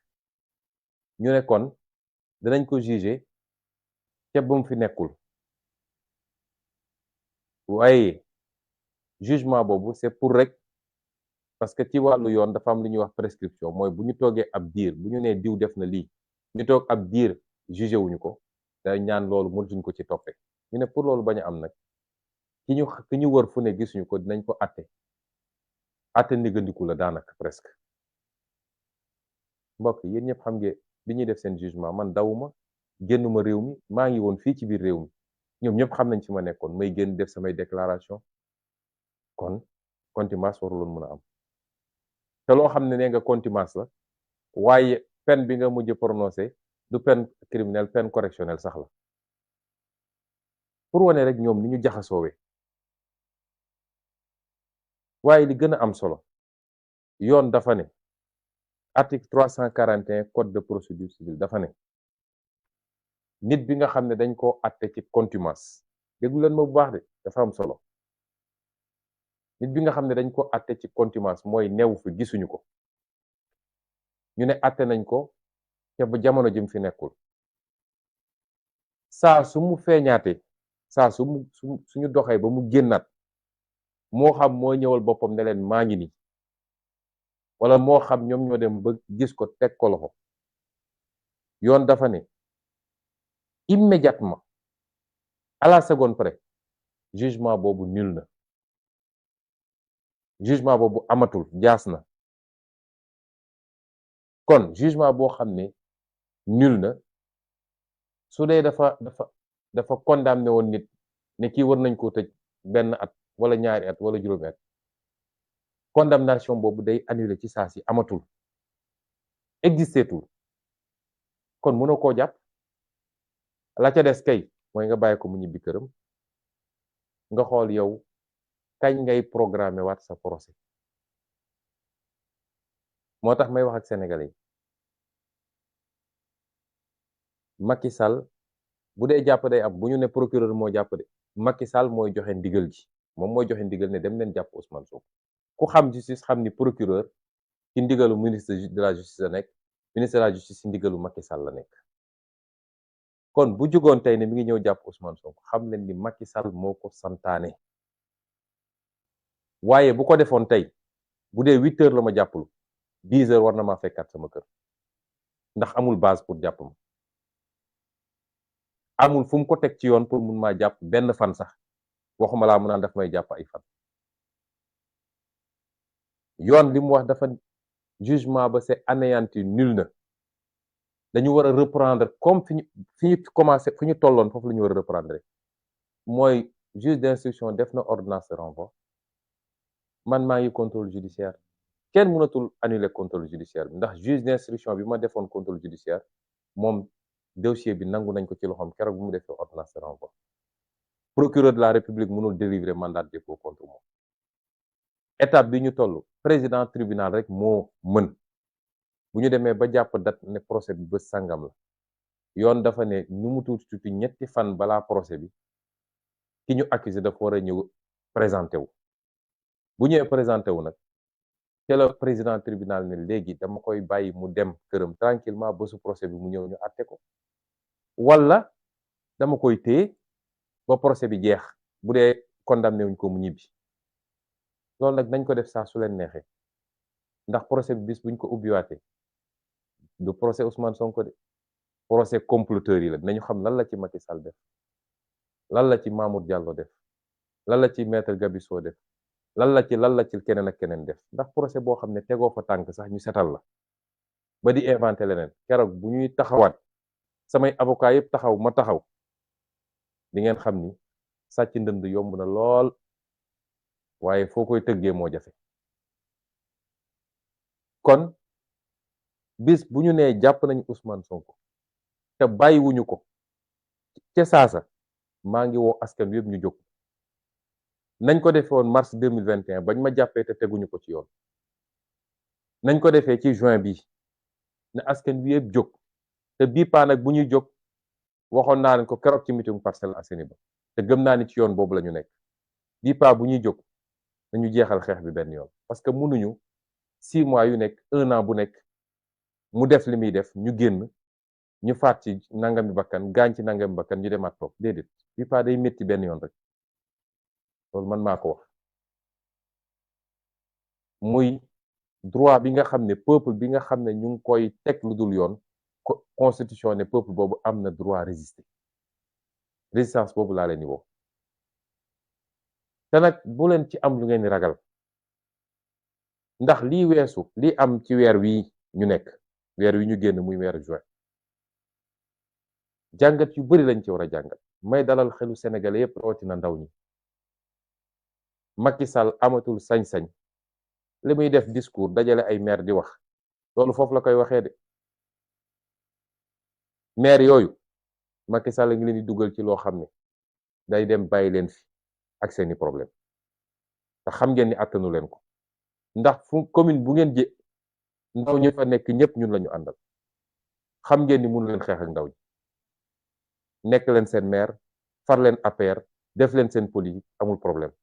ñu ne kon danañ ko jugé ca ba mu fi nekkul waaye jugement boobu c'est pour rek parce que ci wàllu yoon dafa am lu ñuy wax prescription mooy bu ñu toogee ab diir bu ñu nee diw def na lii ñu toog ab diir jugé wuñu ko day ñaan loolu mënatuñ ko ci toppee ñu ne pour loolu bañ a am nag ki ñu wër fu ne gisuñu ko dinañ ko atte ndiggandiku la daanaka presque mbokk yéen ñëpp xam ngeen bi ñuy def seen jugement man dawuma génnuma réew mi maa ngi woon fii ci biir réew mi ñoom ñëpp xam nañ ci ma nekkoon may génn def samay déclaration kon contumace waruloon mën a am te loo xam ne nee nga contumace la waaye peine bi nga mujj prononcé du peine criminelle peine correctionnelle sax la pour wane rek ñoom ni ñu jaxasoowee waaye li gën a am solo yoon dafa ne article 341 code de procédure civile dafa ne nit bi nga xam ne dañ koo atte ci contumace déglu leen ma bu baax de dafa am solo nit bi nga xam ne dañ ko atte ci contumace mooy neewu fi gisuñu ko ñu ne atte nañ ko te ba jamono jëm fi nekkul saa su mu feeñaate saa suñu doxee ba mu génnaat moo xam moo ñëwal boppam ne leen maa ngi nii wala moo xam ñoom ñoo dem ba gis ko teg ko loxo yoon dafa ne immédiatement à la seconde près jugement boobu nul na jugement boobu amatul jaas na kon jugement boo xam ne nul na su dee dafa condamné woon nit ne kii war nañ koo tëj benn at wala ñaari at wala juróomi at condamnation boobu day annulé ci saa si amatul existeetul kon mënoo koo jàpp la ca des kay mooy nga bàyyi ko mu ñibbi këram nga xool yow kañ ngay programmer waat sa procès moo tax may wax ak sénégalais yi Macky Sall bu dee jàpp day am bu ñu ne procureur moo jàpp de Macky Sall mooy joxe ndigal ji moom mooy joxe ndigal ne dem leen jàpp Ousmane Sonko ku xam justice xam ni procureur ci ndigalu ministre de la justice la nekk ministre de la justice ci ndigalu Macky Sall la nekk kon bu jugoon tey ne mi ngi ñëw jàpp Ousmane Sonko xam leen ni Macky Sall moo ko santaane waaye bu ko defoon tey bu dee 8 heures la ma jàppul 10 heures war na maa fekkaat sama kër ndax amul base pour jàpp ma amul fu mu ko teg ci yoon pour mun maa jàpp benn fan sax waxuma laa mu naan daf may jàpp ay fan yoon li mu wax dafa jugement ba c'est anéanti nul na dañu war a reprendre comme fi ñu commencé fi ñu tolloon foofu la ñu war a reprendre mooy juge d'instruction def na ordonnance de renvoi man maa ngi contrôle judiciaire kenn mënatul annuler contrôle judiciaire bi ndax juge d'instruction bi ma defoon contrôle judiciaire moom dossier bi nangu nañ ko ci loxoom keroog bu mu defee ordonnance de renvoi procureur de la république mënul délivrer mandat de dépôt contre moom étape bi ñu toll président tribunal rek moo mën bu ñu demee ba jàpp date ne procès bi bés sàngam la yoon dafa ne nu mu tuuti tuuti ñetti fan balaa procès bi ki ñu accusé dafa war a ñëw présenté wu bu ñëwee présenté wu nag te la président tribunal ne léegi dama koy bàyyi mu dem këram tranquillement bésu procès bi mu ñëw ñu àtte ko wala dama koy téye ba procès bi jeex bu dee condamné wuñ ko mu ñibbi loolu nag nañ ko def saa su leen neexee ndax procès bi bis buñ ko ubbiwaatee du procès Ousmane Sonko de procès comploteurs yi la dinañu xam lan la ci Macky Sall def lan la ci Mamour Diallo def lan la ci maître Gabisso def lan la ci keneen ak keneen def ndax procès boo xam ne tegoo fa tànk sax ñu setal la ba di inventé leneen keroog bu ñuy taxawaat samay avocat yëpp taxaw ma taxaw di ngeen xam ni sàcc ndënd yomb na lool waaye foo koy tëggee moo jafe kon bis bu ñu nee jàpp nañu Ousmane Sonko te bàyyiwuñu ko ca saasa maa ngi woo askan wi yëpp ñu jóg nañ ko defee woon mars 2021 bañ ma jàppee te teguñu ko ci yoon nañ ko defee ci juin bi ne askan wi yëpp jóg te bii paa nag bu ñuy jóg waxoon naa leen ko keroog ci meeting Parcelles Assainies ba te gëm naa ni ci yoon boobu la ñu nekk bii paa bu ñuy jóg nañu jeexal xeex bi benn yoon parce que mënuñu 6 mois yu nekk 1 an bu nekk mu def li muy def ñu génn ñu faat ci nangami bakkan gaañ ci nangami bakkan ñu demaat toog déedéet bii paa day métti benn yoon rek loolu man maa ko wax muy droit bi nga xam ne peuple bi nga xam ne ñu ngi koy teg lu dul yoon constitution ne peuple boobu am na droit résister résistance boobu laa leen di woo te nag bu leen ci am lu ngeen di ragal ndax lii weesu lii am ci weer wi ñu nekk weer wi ñu génn muy weeru juin jàngat yu bari lañ ci war a jàngat may dalal xelu sénégalais yépp rawatina ndaw ñi Macky Sall amatul sañ-sañ li muy def discours dajale ay maire di wax loolu foofu la koy waxee de maire yooyu Macky Sall ngi leen di dugal ci loo xam ne day dem bàyyi leen fi ak seeni problème te xam ngeen ni attanu leen ko ndax fu commune bu ngeen jë ndaw ñi fa nekk ñëpp ñun lañu àndal xam ngeen ni mënu leen xeex ak ndaw ñi nekk leen seen maire far leen APR def leen seen politique amul problème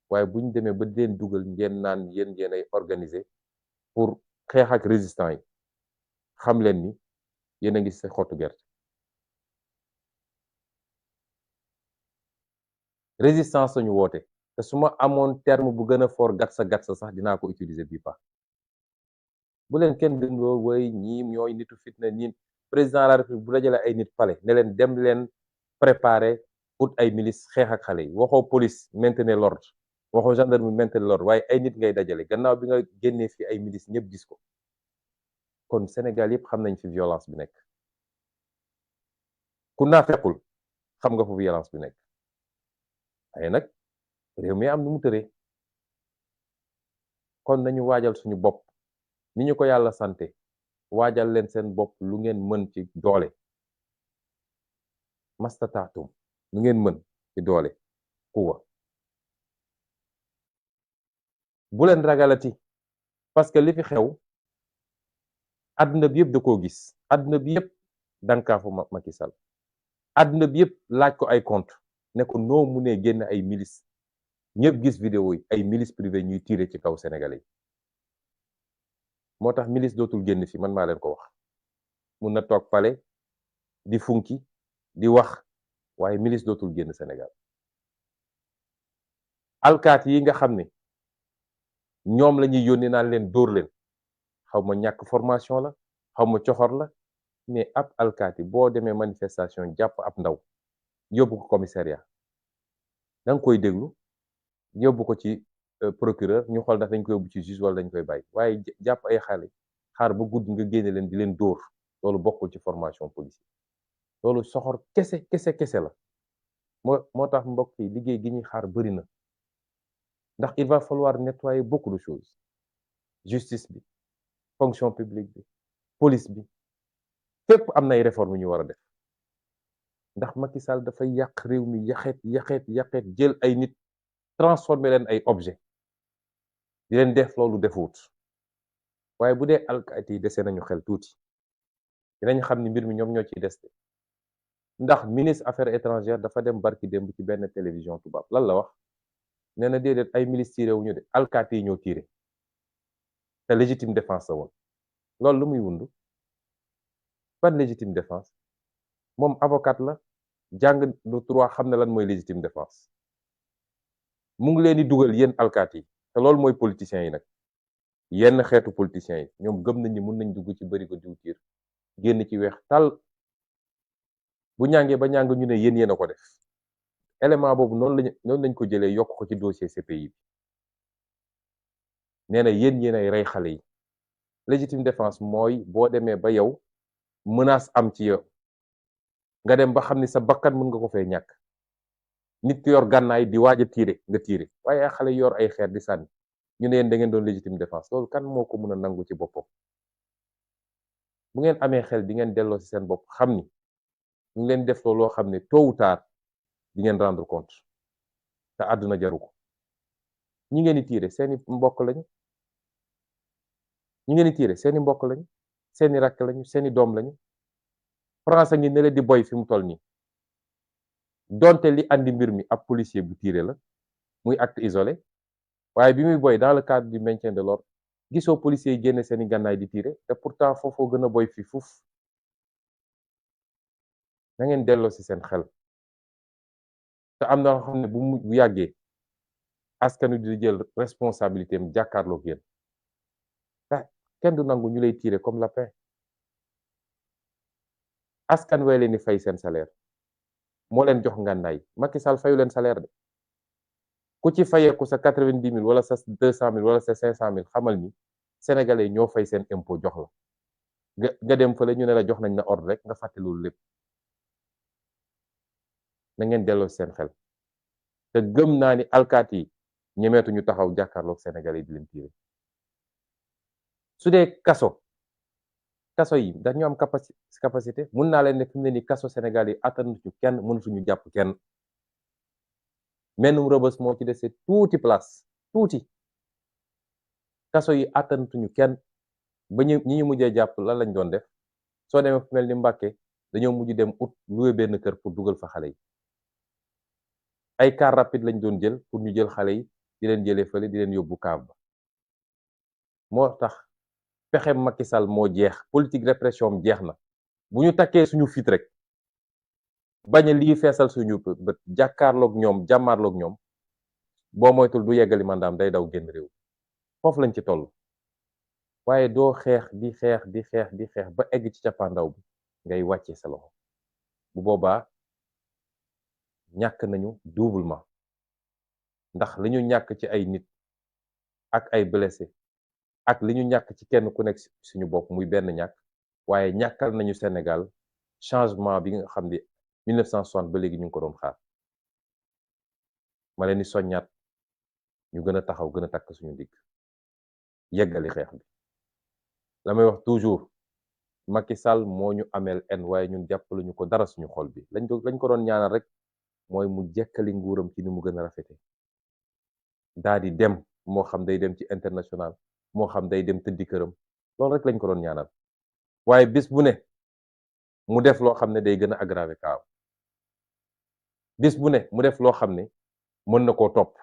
waaye bu ñu demee ba di leen dugal ngeen naan yéen ay organiser pour xeex ak résistant yi xam leen ni yéen a ngi sa xottu gerte résistance lañu woote te su ma amoon terme bu gën a fort gatsa sax dinaa ko utiliser bii pa bu leen kenn gëm loo woy ñii ñooy nitu fitna ñi président de la république bu dajale ay nit pale ne leen dem leen préparer ut ay milice xeex ak xale yi waxoo police maintenir l'ordre waxoo gendarmerie maintenir l'ordre waaye ay nit ngay dajale gannaaw bi nga génnee fi ay milice ñëpp gis ko kon Sénégal yëpp xam nañ fi violence bi nekk ku naa fekkul xam nga fu violence bi nekk waaye nag réew mi am nu mu tëree kon nañu waajal suñu bopp ni ñu ko yàlla sante waajal leen seen bopp lu ngeen mën ci doole mastataatum lu ngeen mën ci doole kuwa bu leen ragalati parce que li fi xew àdduna bi yëpp da koo gis àdduna bi yëpp dankaafu Macky Sall àdduna bi yëpp laaj ko ay compte ne ko noo munee génn ay milice ñëpp gis vidéo yi ay milice privé ñuy tirer ci kaw sénégalais yi moo tax milice dootul génn fi man maa leen ko wax mun na toog pale di funki di wax waaye milice dootul génn Sénégal alkaati yi nga xam ne ñoom la ñuy yónni naan leen dóor leen xaw ma ñàkk formation la xaw ma coxor la mais ab alkaati boo demee manifestation jàpp ab ndaw yóbbu ko commissariat da nga koy déglu yóbbu ko ci procureur ñu xool ndax dañ koy yóbbu ci juge wala dañ koy bàyyi waaye jàpp ay xale xaar ba guddi nga génne leen di leen dóor loolu bokkul ci formation policier loolu soxor kese la moo tax mbokk yi liggéey gi ñuy xaar bëri na ndax il va falloir nettoyer beaucoup de choses justice bi fonction publique bi police bi fépp am na ay réformes yu ñu war a def ndax Macky Sall dafay yàq réew mi yaxeet jël ay nit transformer leen ay objet di leen def loolu defuwut waaye bu dee alkaati yi dese nañu xel tuuti dinañ xam ni mbir mi ñoom ñoo ciy des de ndax ministre affaires étrangères dafa dem barki démb ci benn télévision tubaab lan la wax nee na déedéet ay milices tiré wuñu de alkaati yi ñoo tiré te légitime défense la woon loolu lu muy wund ban légitime défense moom avocat la jàng du droit xam na lan mooy légitime défense mu ngi leen di dugal yéen alkaati yi te loolu mooy politiciens yi nag yenn xeetu politiciens yi ñoom gëm nañ ni mun nañ dugg ci bëri ko diwtiir génn ci weex tàll bu ñàngee ba ñàng ñu ne yéen a ko def élément boobu noonu lañ ko jëlee yokk ko ci dossier CPI bi nee na yéen ay rey xale yi légitime défense mooy boo demee ba yow menace am ci yow nga dem ba xam ni sa bakkan mën nga ko fee ñàkk nit ki yor gànnaay di waaj a tiire nga tiire waaye ay xale yor ay xeer di sànni ñu ne yéen da ngeen doon légitime défense loolu kan moo ko mën a nangu ci boppam bu ngeen amee xel di ngeen delloo ci seen bopp xam ni ñu ngi leen def loo xam ne tôt ou tard di ngeen rendre compte te àdduna jaru ko ñi ngeen di tiire seeni mbokk lañu ñi ngeen di tiire seeni mbokk lañu seeni rakk lañu seeni doom lañu France ngi ne leen di boy fi mu toll nii donte li andi mbir mi ab policier bu tiire la muy acte isolé waaye bi muy boy dans le cadre du maintien de l'ordre gisoo policiers yi génne seeni gànnaay di tiire te pourtant foofoo gën a boy fi fuuf na ngeen delloo ci seen xel te am na xam ne bu yàggee askan wi di jël responsabilité am jàkkaarloog yéen kenn du nangu ñu lay tiire comme lapin askan wee leen di fay seen salaire moo leen jox ngànnaay Macky Sall fayu leen salaire de ku ci fayeeku sa 90 000 wala sa 200 000 wala sa 500 000 xamal ni sénégalais ñoo fay seen impôt jox la nga dem fële ñu ne la jox nañ la ordre rek nga fàtte loolu lépp na ngeen delloo seen xel te gëm naa ni alkaati yi ñemeetuñu taxaw jàkkaarloog sénégalais di leen tiire su dee kaso yi dañu am capacité mun naa leen ne fi mu ne nii kaso Sénégal yi attanuñu kenn mënatuñu jàpp kenn mennum Rebeuss moo ci dese tuuti place tuuti kaso yi attanatuñu kenn ba ñi ñu mujjee jàpp lan lañ doon def soo demee fu mel ni Mbàkke dañoo mujj dem ut loué benn kër pour dugal fa xale yi ay car rapide lañ doon jël pour ñu jël xale yi di leen jëlee fële di leen yóbbu kaab ba moo tax pexe Macky Sall moo jeex politique répression am jeex na bu ñu takkee suñu fit rek bañ a lii feesal suñu bët jàkkaarloog ñoom jàmmaarloog ñoom boo moytul du yeggali mandaam day daw génn réew foofu lañ ci toll waaye doo xeex di xeex ba egg ci cappaandaw bi ngay wàcce sa loxo bu boobaa ñàkk nañu doublement ndax li ñu ñàkk ci ay nit ak ay blessé ak li ñu ñàkk ci kenn ku nekk suñu bopp muy benn ñàkk waaye ñàkkal nañu Sénégal changement bi nga xam ni 1960 ba léegi ñu ngi ko doon xaar ma leen di soññaat ñu gën a taxaw gën a takk suñu digg yeggali xeex bi la may wax toujours Macky Sall moo ñu ameel en waaye ñun jàppaluñu ko dara suñu xol bi lañ ko doon ñaanal rek mooy mu jekkali nguuram ci ni mu gën a rafete daa di dem moo xam day dem ci international moo xam day dem tëddi këram loolu rek lañ ko doon ñaanal waaye bis bu ne mu def loo xam ne day gën a aggraver kaaw bis bu ne mu def loo xam ne mën na koo topp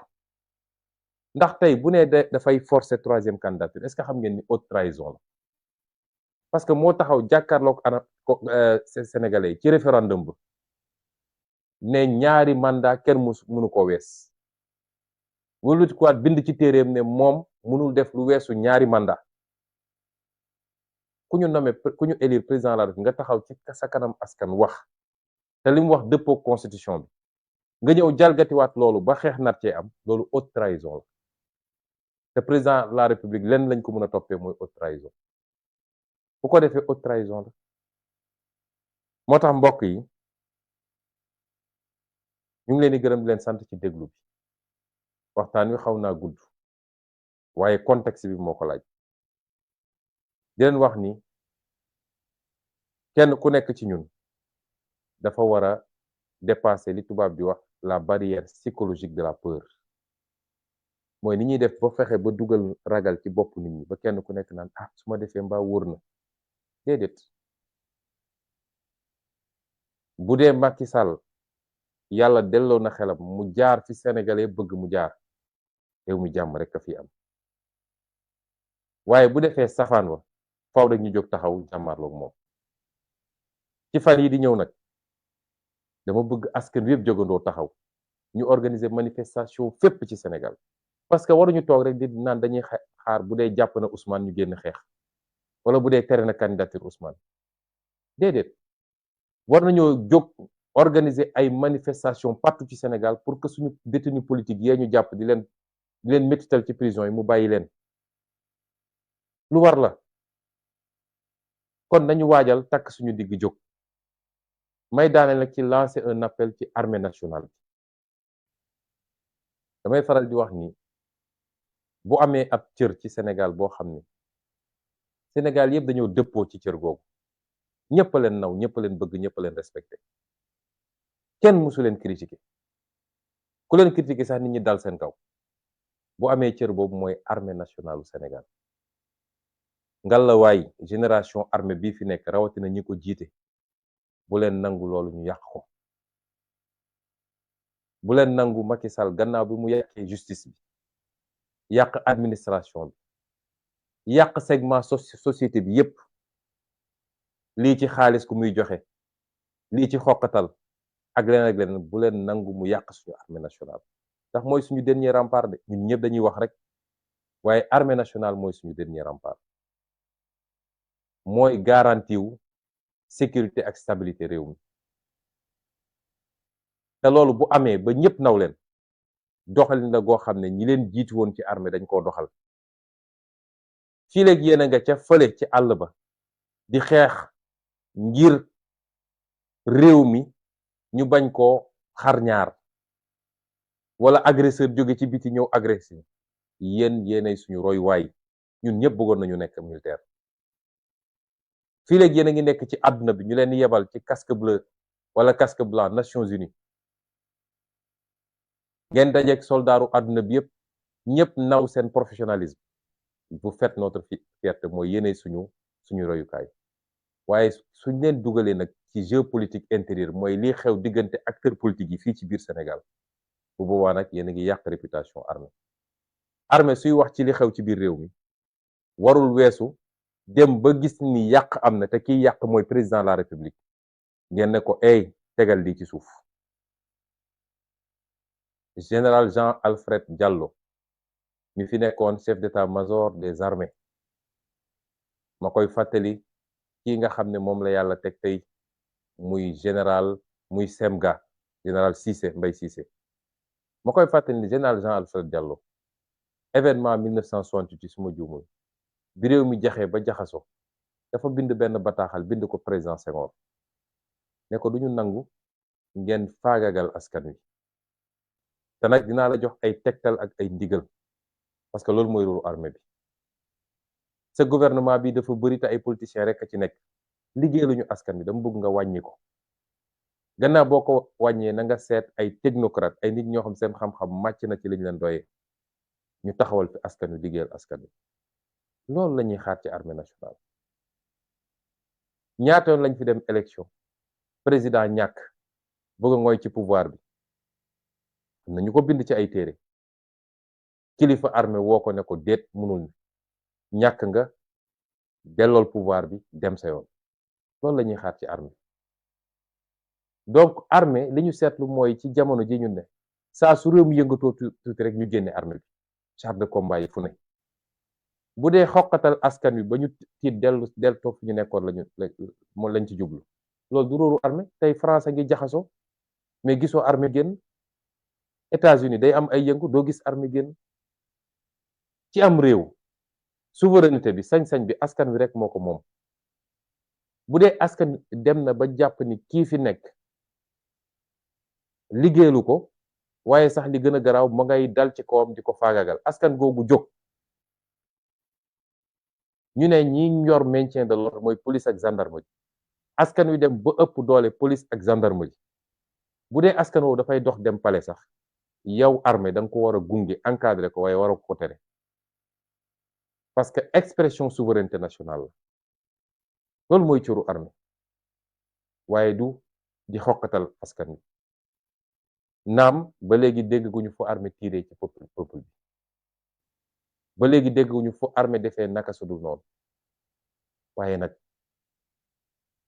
ndax tey bu ne dafay forcer troisième candidature est-ce que xam ngeen ni haute trahison la parce que moo taxaw jàkkaarloog ana sénégalais yi ci référendum ba ne ñaari mandat kenn mënu ko wees wala quoi bind ci téeréem ne moom mënul def lu weesu ñaari mandat ku ñu nommé ku ñu élire président de la République nga taxaw ci sa kanam askan wax te li mu wax dëppoo constitution bi nga ñëw jalgatiwaat loolu ba xeex nar cee am loolu haute trahison la te président de la République lenn lañ ko mën a toppee mooy haute trahison bu ko defee haute trahison la moo tax mbokk yi ñu ngi leen di gërëm di leen sant ci déglu bi waxtaan wi xaw naa gudd waaye contexte bi moo ko laaj di leen wax ni kenn ku nekk ci ñun dafa war a dépasser li tubaab di wax la barrière psychologique de la peur mooy ni ñuy def ba fexe ba dugal ragal ci bopp nit ñi ba kenn ku nekk naan ah su ma defee mbaa wóor na déedéet bu dee Macky Sall yàlla delloo na xelam mu jaar fi sénégalais bëgg mu jaar réew mi jàmm rek a fi am waaye bu defee safaan wa faw rek ñu jóg taxaw jàmmarloog moom ci fan yi di ñëw nag dama bëgg askan wi yëpp jógandoo taxaw ñu organiser manifestation fépp ci Sénégal parce que waruñu toog rek di naan dañuy xaar bu dee jàpp na Ousmane ñu génn xeex wala bu dee tere na candidature Ousmane déedéet war nañoo jóg organiser ay manifestation partout ci Sénégal pour que suñu détenu politique yee ñu jàpp di leen métital ci prison yi mu bàyyi leen lu war la kon nañu waajal takk suñu digg jóg may daane nag ci lancer un appel ci armée nationale damay faral di wax ni bu amee ab cër ci Sénégal boo xam ne Sénégal yëpp dañoo dëppoo ci cër googu ñëpp a leen naw ñëpp a leen bëgg ñëpp a leen respecté kenn mësu leen critiquer ku leen critiquer sax nit ñi dal seen kaw bu amee cër boobu mooy armée nationale du Sénégal ngalawaay génération armée bii fi nekk rawatina ñi ko jiite bu leen nangu loolu ñu yàq ko bu leen nangu Macky Sall gannaaw bi mu yàqee justice bi yàq administration bi yàq segment société bi yépp lii ci xaalis ku muy joxe lii ci xoqatal ak leneen bu leen nangu mu yàq suñu armée nationale ndax mooy suñu dernier rempart de ñun ñëpp dañuy wax rek waaye armée nationale mooy suñu dernier rempart mooy garantie wu sécurité ak stabilité réew mi te loolu bu amee ba ñëpp naw leen doxalin la goo xam ne ñi leen jiitu woon ci armée dañ koo doxal fii léegi yéen a nga ca fële ci àll ba di xeex ngir réew mi ñu bañ koo xar ñaar wala agresseur jóge ci biti ñëw agressé yéenay suñu royuwaay ñun ñëpp bëggoon nañu nekk militaire fii léegi yéen a ngi nekk ci àdduna bi ñu leen di yebal ci casque bleu wala casque blanc Nations Unies ngeen dajeek soldaaru àdduna bi yëpp ñëpp naw seen professionnalisme vous faites notre fierté mooy yéenay suñu royukaay waaye suñ leen dugalee nag ci géopolitique intérieur mooy lii xew diggante acteurs politiques yi fii ci biir Sénégal bu boobaa nag yéen a ngi yàq réputation armée suy wax ci li xew ci biir réew mi warul weesu dem ba gis ni yàq am na te kiy yàq mooy président de la république ngeen ne ko tegal lii ci suuf général Jean Alfred Diallo mi fi nekkoon chef d'état-major des armées ma koy fàttali kii nga xam ne moom la yàlla teg tey muy général muy semga général Cissé Mbaye Cissé ma koy fàttali ni général Jean Alfred Diallo événement 1968 suma juumul bi réew mi jaxee ba jaxaso dafa bind benn bataaxal bind ko président Senghor ne ko duñu nangu ngeen faagagal askan wi te nag dinaa la jox ay tegtal ak ay ndigal parce que loolu mooy rôle armée bi sa gouvernement bi dafa bëri te ay politiciens rek a ci nekk liggéey luñu askan bi dama bëgg nga wàññi ko gannaaw boo ko wàññee na nga seet ay technocrate ay nit ñoo xam seen xam-xam màcc na ci liñ leen doyee ñu taxawal fi askan wi liggéeyal askan wi loolu la ñuy xaar ci armée nationale ñaata yoon lañ fi dem élection président ñàkk bëgg a ngooy ci pouvoir bi am na ñu ko bind ci ay téere kilifa armée woo ko ne ko déet mënul ñàkk nga dellool pouvoir bi dem sa yoon loolu la ñuy xaar ci armée donc armée li ñu seetlu mooy ci jamono ji ñu ne saa su réew mi yëngatoo tuuti rek ñu génne armée bi char de combat yi fu ne bu dee xoqatal askan wi ba ñu tiit dellu toog fi ñu nekkoon moom lañ ci jublu loolu du róoru armée tey France a ngi jaxasoo mais gisoo armée génn États-Unis day am ay yëngu doo gis armée génn ci am réew souveraineté bi sañ-sañ bi askan wi rek moo ko moom bu dee askan dem na ba jàpp ni kii fi nekk liggéeyalu ko waaye sax li gën a garaaw ma ngay dal ci kawam di ko faagagal askan googu jóg ñu ne ñi yor maintien de l'ordre mooy police ak gendarmerie askan wi dem ba ëpp doole police ak gendarmerie bu dee askan woowu dafay dox dem palais sax yow armée da nga ko war a gunge encadré ko waaye war ko tere parce que expression souveraineté nationale la loolu mooy cëru armée waaye du di xoqatal askan wi naam ba léegi dégg guñu fu armée tiré ci peuple bi ba léegi dégg guñu fu armée defee naka sudul noonu waaye nag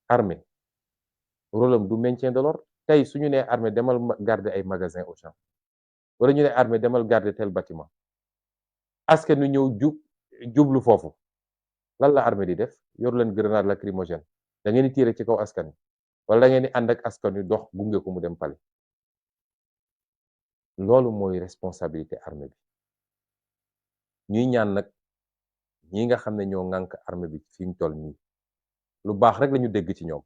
armée rôle am du maintien de l'ordre tey suñu nee armée demal garder ay magasin Auchan wala ñu ne armée demal garder tel bâtiment askan wi ñëw jublu foofu lan la armée di def yor leen grenade lacrymogène da ngeen di tirer ci kaw askan wi wala da ngeen di ànd ak askan wi dox gunge ko mu dem pale loolu mooy responsabilité armée bi ñuy ñaan nag ñi nga xam ne ñoo ŋànk armée bi fi mu toll nii lu baax rek lañu dégg ci ñoom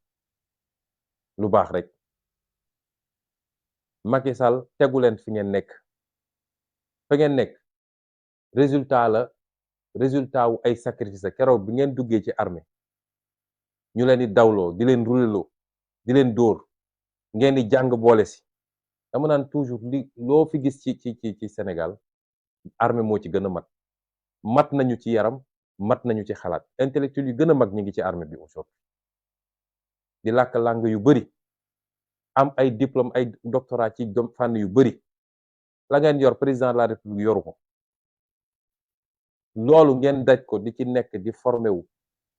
lu baax rek Macky Sall tegu leen fi ngeen nekk fa ngeen nekk résultat wu ay sacrifice keroog bi ngeen duggee ci armée ñu leen di dawloo di leen ruleloo di leen dóor ngeen di jàng boole si dama naan toujours li loo fi gis ci Sénégal armée moo ci gën a mat nañu ci yaram mat nañu ci xalaat intellectuel yu gën a mag ñi ngi ci armée bi aujourd'hui di làkk langue yu bari am ay diplôme ay doctorat ci fànn yu bari la ngeen yor président de la république yoru ko loolu ngeen daj ko di ci nekk di formé wu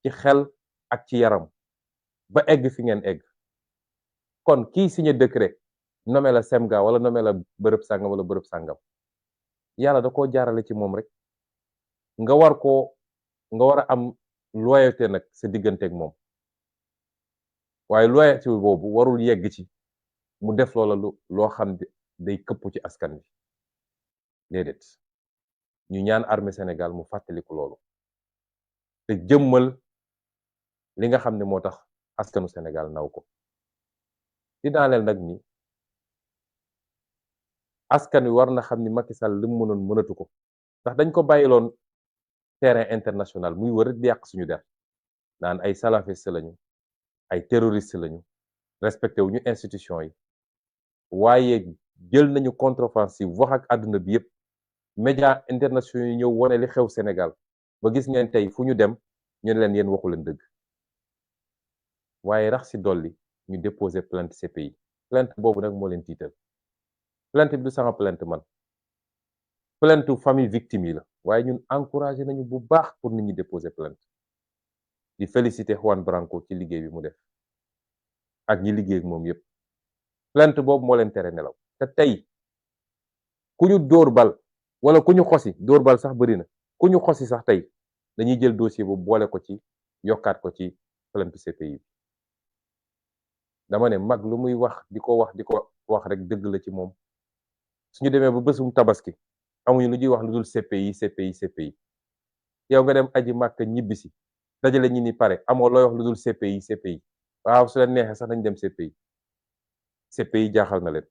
ci xel ak ci yaram ba egg fi ngeen egg kon kii signé décret nommé la semga wala nommé la bërëb sàngam wala bërëb sàngam yàlla da koo jaarale ci moom rek nga war a am loyauté nag sa diggante ak moom waaye loyauté boobu warul yegg ci mu def loola loo xam day këpp ci askan wi déedéet ñu ñaan armée Sénégal mu fàttaliku loolu te jëmmal li nga xam ne moo tax askanu Sénégal naw ko di daaneel nag ni askan wi war na xam ni Macky Sall li mu mënoon mënatu ko ndax dañ ko bàyyiloon terrain international muy wër di yàq suñu der naan ay salafiste lañu ay terroriste lañu respecté wuñu institution yi waaye jël nañu contre-offensive wax ak àdduna bi yépp média internationaux yi ñëw wone li xew Sénégal ba gis ngeen tey fu ñu dem ñu ne leen yéen waxu leen dëgg waaye rax ci dolli ñu déposer plainte CPI plainte boobu nag moo leen tiital plainte bi du sama plainte man plainte famille victime yi la waaye ñun encouragé nañu bu baax pour nit ñi déposer plainte di féliciter Juan Branco ci liggéey bi mu def ak ñi liggéey ak moom yépp plainte boobu moo leen tere nelaw te tey ku ñu dóor bal wala ku ñu xosi dóor bal sax bari na ku ñu xosi sax tey dañuy jël dossier bu boole ko ci yokkaat ko ci plainte CPI bi dama ne mag lu muy wax di ko wax rek dëgg la ci moom suñu demee ba bésum tabaski amuñu lu ñuy wax lu dul CPI yow nga dem aji màkk ñibbisi dajale ñi ni pare amoo looy wax lu dul CPI waaw su leen neexee sax nañ dem CPI jaaxal na leen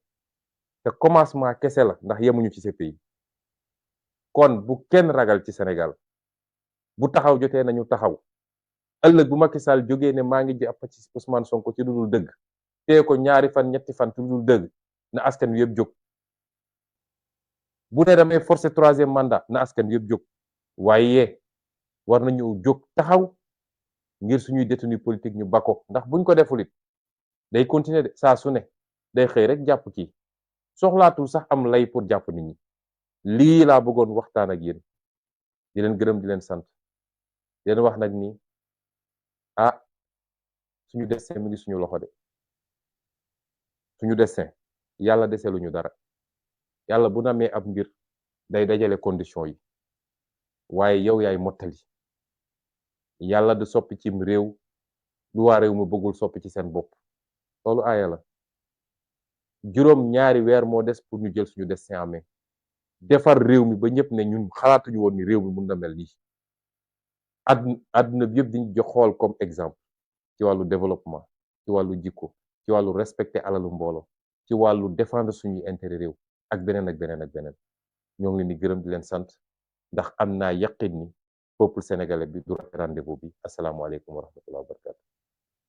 te commencement kese la ndax yemuñu ci CPI kon bu kenn ragal ci Sénégal bu taxaw jotee nañu taxaw ëllëg bu Macky Sall jógee ne maa ngi jàpp ci Ousmane Sonko ci lu dul dëgg téye ko ñaari fan ñetti fan ci lu dul dëgg na askan wi yëpp jóg bu ne damay forcer troisième mandat na askan wi yëpp jóg waaye war nañu jóg taxaw ngir suñuy détenu politique ñu bako ndax buñ ko defulit day continuer de saa su ne day xëy rek jàpp kii soxlaatul sax am lay pour jàpp nit ñi lii laa bëggoon waxtaan ak yéen di leen gërëm di leen sant di leen wax nag ni suñu destin mi ngi suñu loxo de suñu destin yàlla deseluñu dara yàlla bu namee ab mbir day dajale condition yi waaye yow yaay mottali yàlla du soppi cim réew lu waa réew mu bëggul soppi ci seen bopp loolu aaya la juróom ñaari weer moo des pour ñu jël suñu destin en main defar réew mi ba ñëpp ne ñun xalaatuñu woon ni réew mi mun na mel nii àdduna bi yëpp diñu jox xool comme exemple ci wàllu développement ci wàllu jikko ci wàllu respecter alalu mbooloo ci wàllu défendre suñuy intérêt réew ak beneen ak beneen ak beneen ñoo ngi leen di gërëm di leen sant ndax am naa yaqin ni peuple sénégalais bi du rendez-vous bi asalaamaaleykum wa rahmatullahi wa barakatu